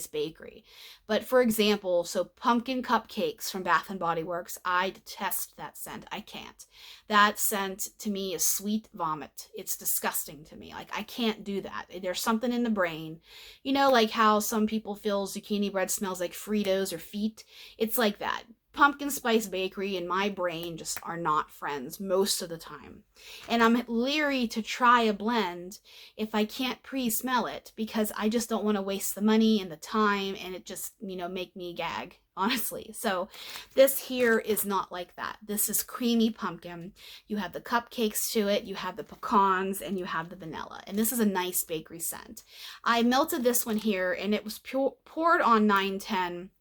bakery. But for example, so pumpkin cupcakes from Bath & Body Works, I detest that scent. I can't. That scent to me is sweet vomit. It's disgusting to me. Like, I can't do that. There's something in the brain. Like how some people feel zucchini bread smells like Fritos or feet. It's like that. Pumpkin spice bakery and my brain just are not friends most of the time. And I'm leery to try a blend if I can't pre-smell it because I just don't want to waste the money and the time, and it just, make me gag, honestly. So this here is not like that. This is creamy pumpkin. You have the cupcakes to it, you have the pecans, and you have the vanilla. And this is a nice bakery scent. I melted this one here, and it was poured on 910.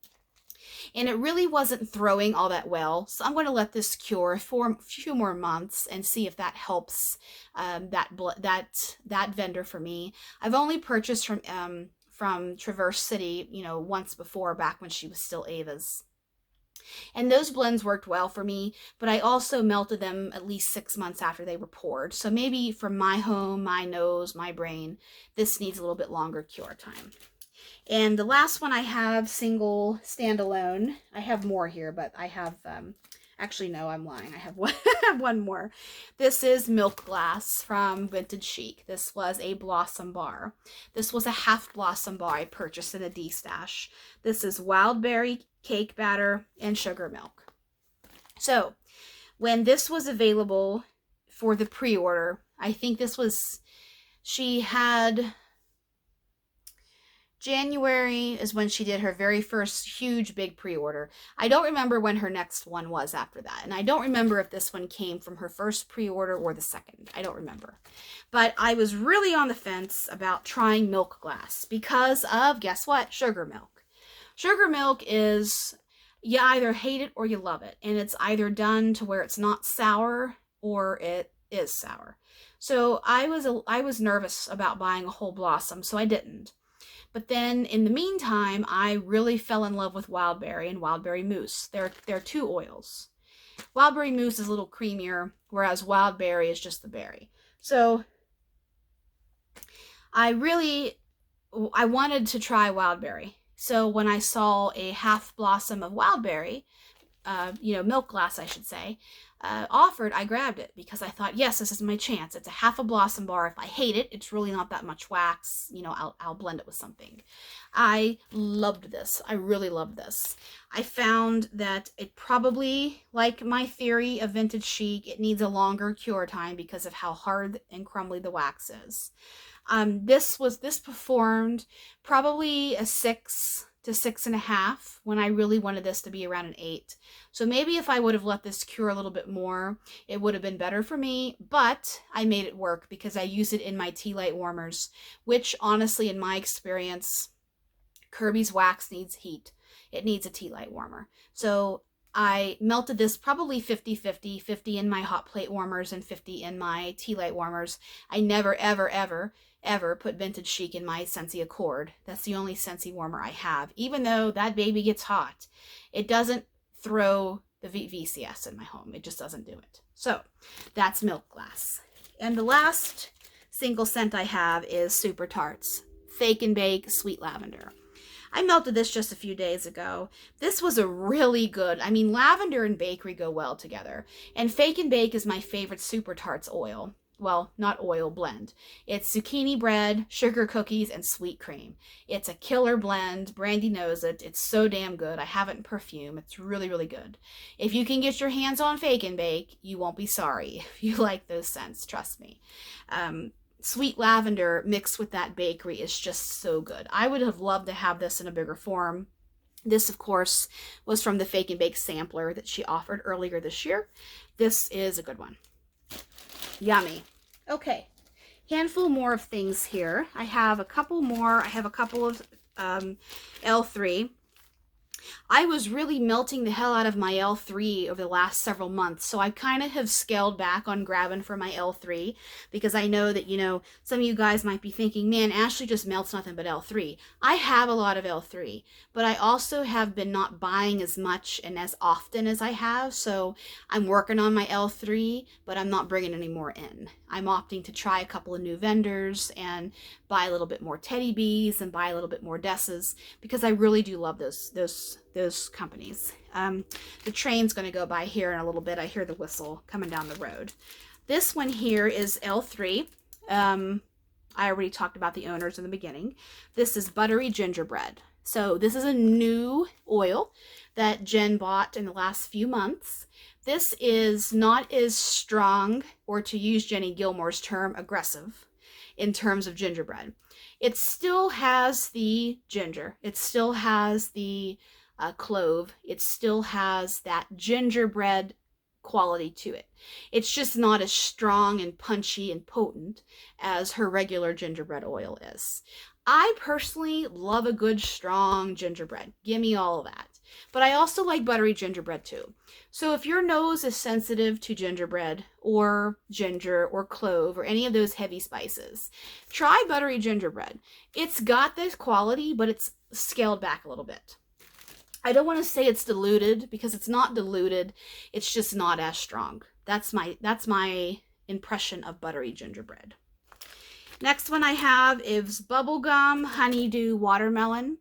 And it really wasn't throwing all that well. So I'm going to let this cure for a few more months and see if that helps that vendor for me. I've only purchased from Traverse City, once before, back when she was still Ava's. And those blends worked well for me, but I also melted them at least 6 months after they were poured. So maybe for my home, my nose, my brain, this needs a little bit longer cure time. And the last one I have, single, standalone. I have more here, but I have, actually, no, I'm lying. I have one more. This is Milk Glass from Vintage Chic. This was a Blossom Bar. This was a half Blossom Bar I purchased in a D-stash. This is wild berry cake batter and sugar milk. So, when this was available for the pre-order, I think this was, January is when she did her very first huge big pre-order. I don't remember when her next one was after that. And I don't remember if this one came from her first pre-order or the second. I don't remember. But I was really on the fence about trying Milk Glass because of, guess what? Sugar milk. Sugar milk is, you either hate it or you love it. And it's either done to where it's not sour or it is sour. So I was nervous about buying a whole blossom, so I didn't. But then in the meantime, I really fell in love with Wildberry and Wildberry Mousse. They're two oils. Wildberry Mousse is a little creamier, whereas Wildberry is just the berry. So I wanted to try Wildberry. So when I saw a half blossom of Wildberry, Milk Glass, I should say, offered, I grabbed it because I thought, yes, this is my chance. It's a half a blossom bar. If I hate it, it's really not that much wax. I'll blend it with something. I loved this. I really loved this. I found that it probably, like my theory of Vintage Chic, it needs a longer cure time because of how hard and crumbly the wax is. This performed probably a 6 to 6.5 when I really wanted this to be around an 8. So maybe if I would have let this cure a little bit more, it would have been better for me, but I made it work because I use it in my tea light warmers, which honestly, in my experience, Kirby's wax needs heat. It needs a tea light warmer. So I melted this probably 50-50, 50 in my hot plate warmers and 50 in my tea light warmers. I never, ever, ever, ever put Vintage Chic in my Scentsy Accord. That's the only Scentsy warmer I have. Even though that baby gets hot, it doesn't throw the VCS in my home. It just doesn't do it. So that's Milk Glass. And the last single scent I have is Super Tarts Fake and Bake Sweet Lavender. I melted this just a few days ago. This was a really good, lavender and bakery go well together. And Fake and Bake is my favorite Super Tarts oil. Well, not oil, blend. It's zucchini bread, sugar cookies, and sweet cream. It's a killer blend. Brandy knows it. It's so damn good. I have it in perfume. It's really, really good. If you can get your hands on Fake and Bake, you won't be sorry if you like those scents. Trust me. Sweet lavender mixed with that bakery is just so good. I would have loved to have this in a bigger form. This, of course, was from the Fake and Bake sampler that she offered earlier this year. This is a good one. Yummy. Okay, handful more of things here. I have a couple more. I have a couple of L3. I was really melting the hell out of my L3 over the last several months, so I kind of have scaled back on grabbing for my L3 because I know that, some of you guys might be thinking, man, Ashley just melts nothing but L3. I have a lot of L3, but I also have been not buying as much and as often as I have, so I'm working on my L3, but I'm not bringing any more in. I'm opting to try a couple of new vendors and buy a little bit more Teddy Bees and buy a little bit more Desses because I really do love those companies. The train's going to go by here in a little bit. I hear the whistle coming down the road. This one here is L3. I already talked about the owners in the beginning. This is Buttery Gingerbread. So this is a new oil that Jen bought in the last few months. This is not as strong, or to use Jenny Gilmore's term, aggressive in terms of gingerbread. It still has the ginger. It still has the clove. It still has that gingerbread quality to it. It's just not as strong and punchy and potent as her regular gingerbread oil is. I personally love a good strong gingerbread. Give me all of that. But I also like buttery gingerbread too. So if your nose is sensitive to gingerbread or ginger or clove or any of those heavy spices, try buttery gingerbread. It's got this quality, but it's scaled back a little bit. I don't want to say it's diluted because it's not diluted. It's just not as strong. That's my impression of buttery gingerbread. Next one I have is Bubblegum Honeydew Watermelon.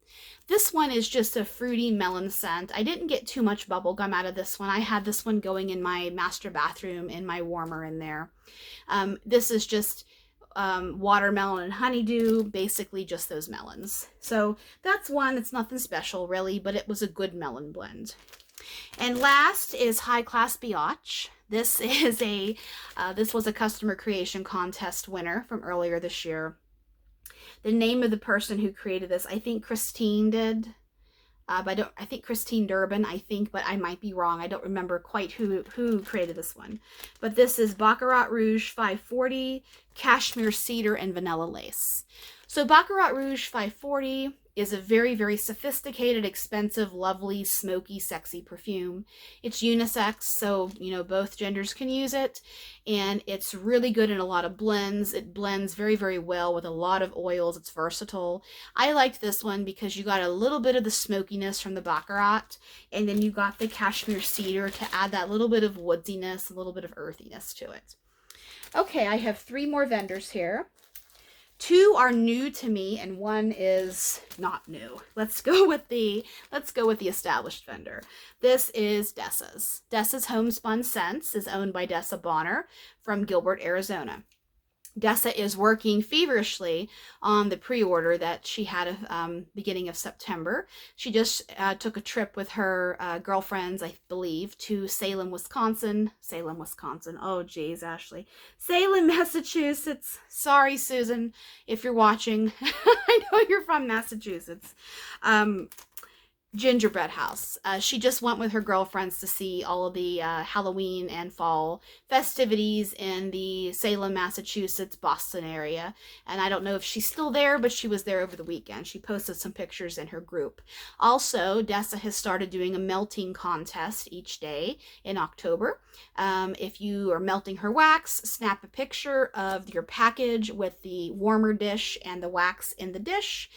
This one is just a fruity melon scent. I didn't get too much bubblegum out of this one. I had this one going in my master bathroom in my warmer in there. This is just watermelon and honeydew, basically just those melons. So that's one. It's nothing special really, but it was a good melon blend. And last is High Class Biatch. This is this was a customer creation contest winner from earlier this year. The name of the person who created this, I think Christine did. But I think Christine Durbin, but I might be wrong. I don't remember quite who created this one. But this is Baccarat Rouge 540, Cashmere Cedar, and Vanilla Lace. So Baccarat Rouge 540 is a very, very sophisticated, expensive, lovely, smoky, sexy perfume. It's unisex, so, you know, both genders can use it. And it's really good in a lot of blends. It blends very, very well with a lot of oils. It's versatile. I liked this one because you got a little bit of the smokiness from the Baccarat, and then you got the Cashmere Cedar to add that little bit of woodsiness, a little bit of earthiness to it. Okay, I have 3 more vendors here. 2 are new to me and 1 is not new. Let's go with the established vendor. This is Dessa's. Dessa's Homespun Scents is owned by Dessa Bonner from Gilbert, Arizona. Dessa is working feverishly on the pre-order that she had beginning of September. She just took a trip with her girlfriends, I believe, to Salem, Wisconsin. Salem, Wisconsin. Oh, geez, Ashley. Salem, Massachusetts. Sorry, Susan, if you're watching. I know you're from Massachusetts. Gingerbread House. She just went with her girlfriends to see all of the Halloween and fall festivities in the Salem, Massachusetts, Boston area. And I don't know if she's still there, but she was there over the weekend. She posted some pictures in her group. Also, Dessa has started doing a melting contest each day in October. If you are melting her wax, snap a picture of your package with the warmer dish and the wax in the dish.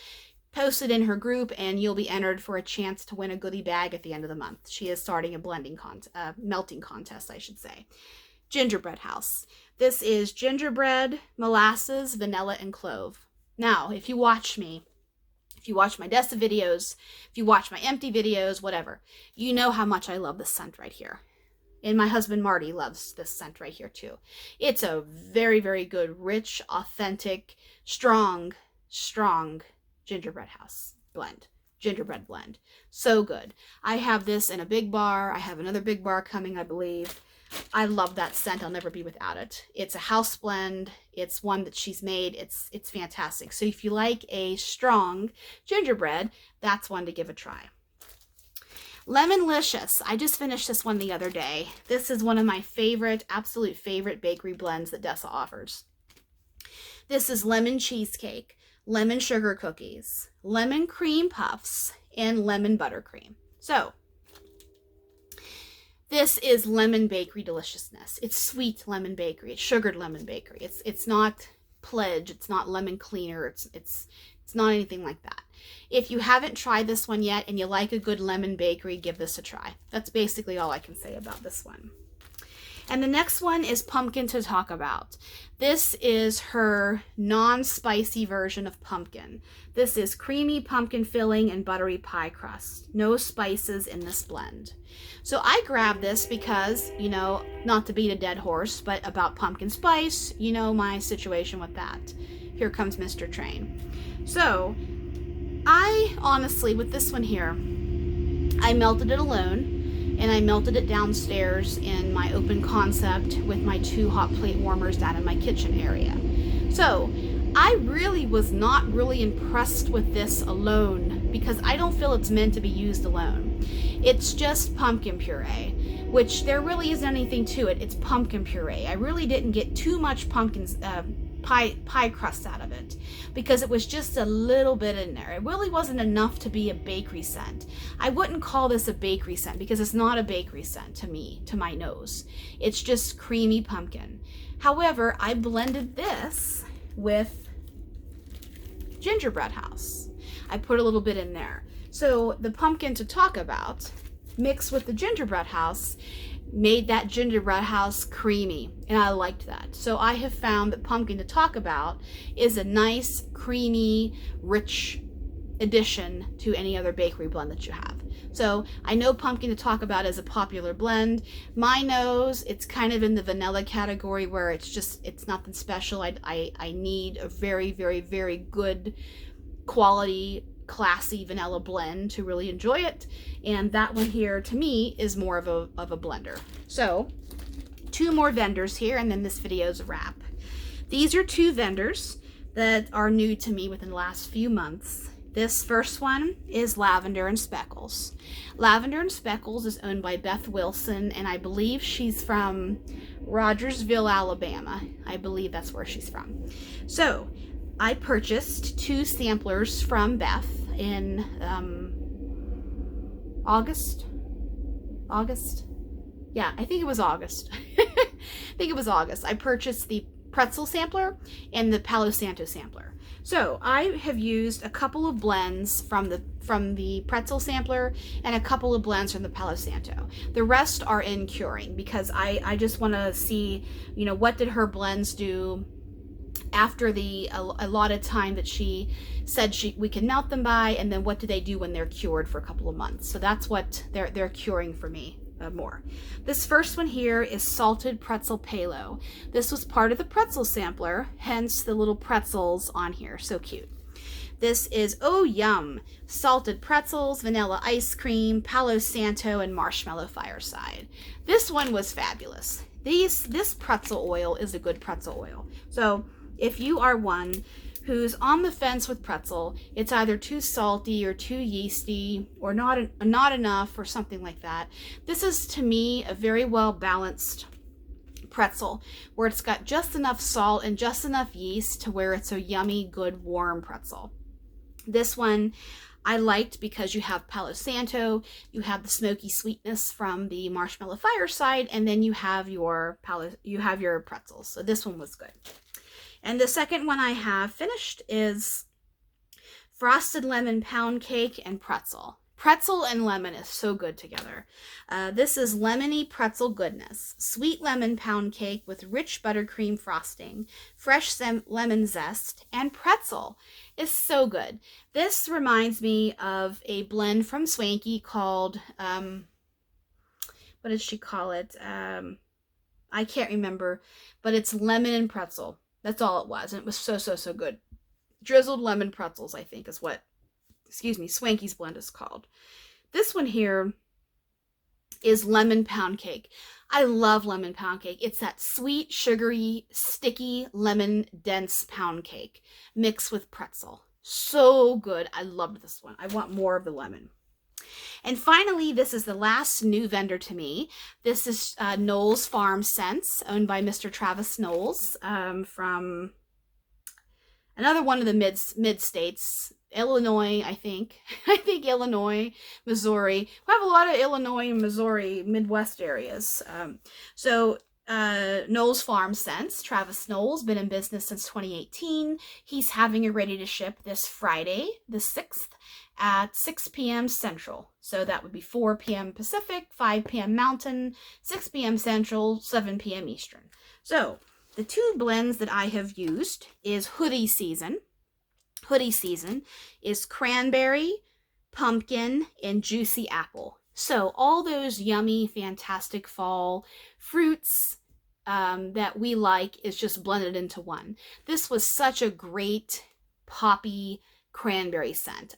Post it in her group and you'll be entered for a chance to win a goodie bag at the end of the month. She is starting a melting contest, I should say. Gingerbread House. This is gingerbread, molasses, vanilla, and clove. Now, if you watch me, if you watch my Dessa videos, if you watch my empty videos, whatever, you know how much I love this scent right here. And my husband Marty loves this scent right here too. It's a very, very good, rich, authentic, strong gingerbread house blend. Gingerbread blend. So good. I have this in a big bar. I have another big bar coming, I believe. I love that scent. I'll never be without it. It's a house blend. It's one that she's made. It's fantastic. So if you like a strong gingerbread, that's one to give a try. Lemonlicious. I just finished this one the other day. This is one of my favorite, absolute favorite bakery blends that Dessa offers. This is lemon cheesecake, lemon sugar cookies, lemon cream puffs, and lemon buttercream. So, this is lemon bakery deliciousness. It's sweet lemon bakery. It's sugared lemon bakery. It's not Pledge. It's not lemon cleaner. It's not anything like that. If you haven't tried this one yet and you like a good lemon bakery, give this a try. That's basically all I can say about this one. And the next one is Pumpkin to Talk About. This is her non-spicy version of pumpkin. This is creamy pumpkin filling and buttery pie crust. No spices in this blend. So I grabbed this because, you know, not to beat a dead horse, but about pumpkin spice, you know my situation with that. Here comes Mr. Train. So I honestly, with this one here, I melted it alone. And I melted it downstairs in my open concept with my 2 hot plate warmers down in my kitchen area. So I really was not really impressed with this alone because I don't feel it's meant to be used alone. It's just pumpkin puree, which there really isn't anything to it. It's pumpkin puree. I really didn't get too much pie crust out of it because it was just a little bit in there. It really wasn't enough to be a bakery scent. I wouldn't call this a bakery scent because it's not a bakery scent to me, to my nose. It's just creamy pumpkin. However, I blended this with Gingerbread House. I put a little bit in there. So the Pumpkin to Talk About mixed with the Gingerbread House made that gingerbread house creamy, and I liked that. So I have found that Pumpkin to Talk About is a nice, creamy, rich addition to any other bakery blend that you have. So I know Pumpkin to Talk About is a popular blend. My nose, it's kind of in the vanilla category where it's nothing special. I need a very, very, very good quality, classy vanilla blend to really enjoy it, and that one here to me is more of a blender. So 2 more vendors here and then this video is a wrap. These are 2 vendors. that are new to me within the last few months. This first one is Lavender and Speckles. Lavender and Speckles is owned by Beth Wilson, and I believe she's from Rogersville, Alabama. I believe that's where she's from. So I purchased 2 samplers from Beth in August. Yeah, I think it was August. I purchased the pretzel sampler and the Palo Santo sampler. So I have used a couple of blends from the pretzel sampler and a couple of blends from the Palo Santo. The rest are in curing because I just want to see, you know, what did her blends do after the allotted time that she said we can melt them by, and then what do they do when they're cured for a couple of months. So that's what they're curing for me. More. This first one here is Salted Pretzel Palo. This was part of the pretzel sampler, hence the little pretzels on here. So cute. This is Oh Yum! Salted pretzels, vanilla ice cream, Palo Santo, and marshmallow fireside. This one was fabulous. This pretzel oil is a good pretzel oil. So if you are one who's on the fence with pretzel, it's either too salty or too yeasty or not enough or something like that. This is, to me, a very well balanced pretzel where it's got just enough salt and just enough yeast to where it's a yummy, good, warm pretzel. This one I liked because you have Palo Santo, you have the smoky sweetness from the marshmallow fireside, and then you have your pretzels. So this one was good. And the second one I have finished is Frosted Lemon Pound Cake and Pretzel. Pretzel and lemon is so good together. This is lemony pretzel goodness. Sweet lemon pound cake with rich buttercream frosting, fresh lemon zest, and pretzel is so good. This reminds me of a blend from Swanky called, what did she call it? I can't remember, but it's lemon and pretzel. That's all it was, and it was so good. Drizzled lemon pretzels, I think, is what, Swanky's blend is called. This one here is lemon pound cake. I love lemon pound cake. It's that sweet, sugary, sticky, lemon dense pound cake mixed with pretzel. So good. I loved this one. I want more of the lemon. And finally, this is the last new vendor to me. This is Knowles Farm Scents, owned by Mr. Travis Knowles, from another one of the mid-states, Illinois, I think. I think Illinois, Missouri. We have a lot of Illinois and Missouri Midwest areas. Knowles Farm Scents, Travis Knowles, been in business since 2018. He's having it ready to ship this Friday, the 6th, at 6 p.m. Central. So that would be 4 p.m. Pacific, 5 p.m. Mountain, 6 p.m. Central, 7 p.m. Eastern. So the 2 blends that I have used is Hoodie Season. Hoodie Season is cranberry, pumpkin, and juicy apple. So all those yummy, fantastic fall fruits that we like is just blended into one. This was such a great poppy cranberry scent.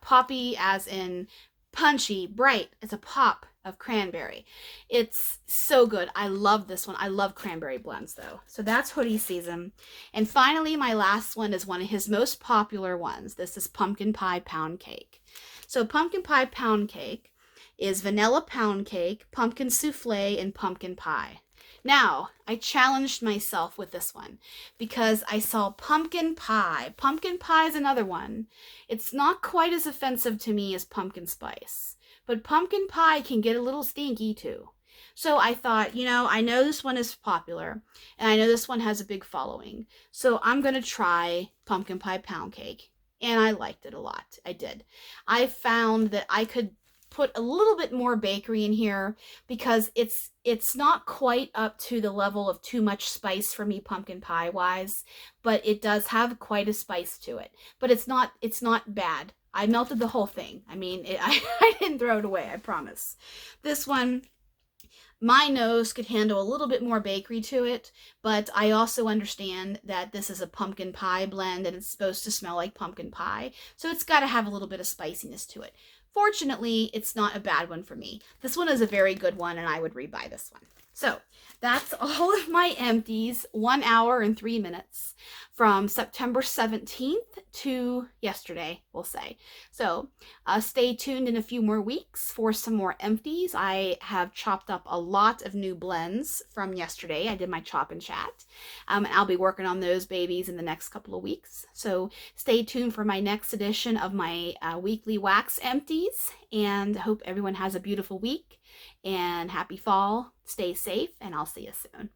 Poppy as in punchy, bright. It's a pop of cranberry. It's so good. I love this one. I love cranberry blends though. So that's Hoodie Season. And finally, my last one is one of his most popular ones. This is Pumpkin Pie Pound Cake. So Pumpkin Pie Pound Cake is vanilla pound cake, pumpkin souffle, and pumpkin pie. Now, I challenged myself with this one because I saw pumpkin pie. Pumpkin pie is another one. It's not quite as offensive to me as pumpkin spice, but pumpkin pie can get a little stinky too. So I thought, I know this one is popular and I know this one has a big following. So I'm going to try pumpkin pie pound cake. And I liked it a lot. I did. I found that I could put a little bit more bakery in here because it's not quite up to the level of too much spice for me pumpkin pie wise, but it does have quite a spice to it. But it's not bad. I melted the whole thing. I mean, I didn't throw it away, I promise. This one, my nose could handle a little bit more bakery to it, but I also understand that this is a pumpkin pie blend and it's supposed to smell like pumpkin pie, so it's got to have a little bit of spiciness to it. Fortunately, it's not a bad one for me. This one is a very good one, and I would rebuy this one. So that's all of my empties, 1 hour and 3 minutes from September 17th to yesterday, we'll say. So stay tuned in a few more weeks for some more empties. I have chopped up a lot of new blends from yesterday. I did my chop and chat. And I'll be working on those babies in the next couple of weeks. So stay tuned for my next edition of my weekly wax empties, and hope everyone has a beautiful week and happy fall. Stay safe, and I'll see you soon.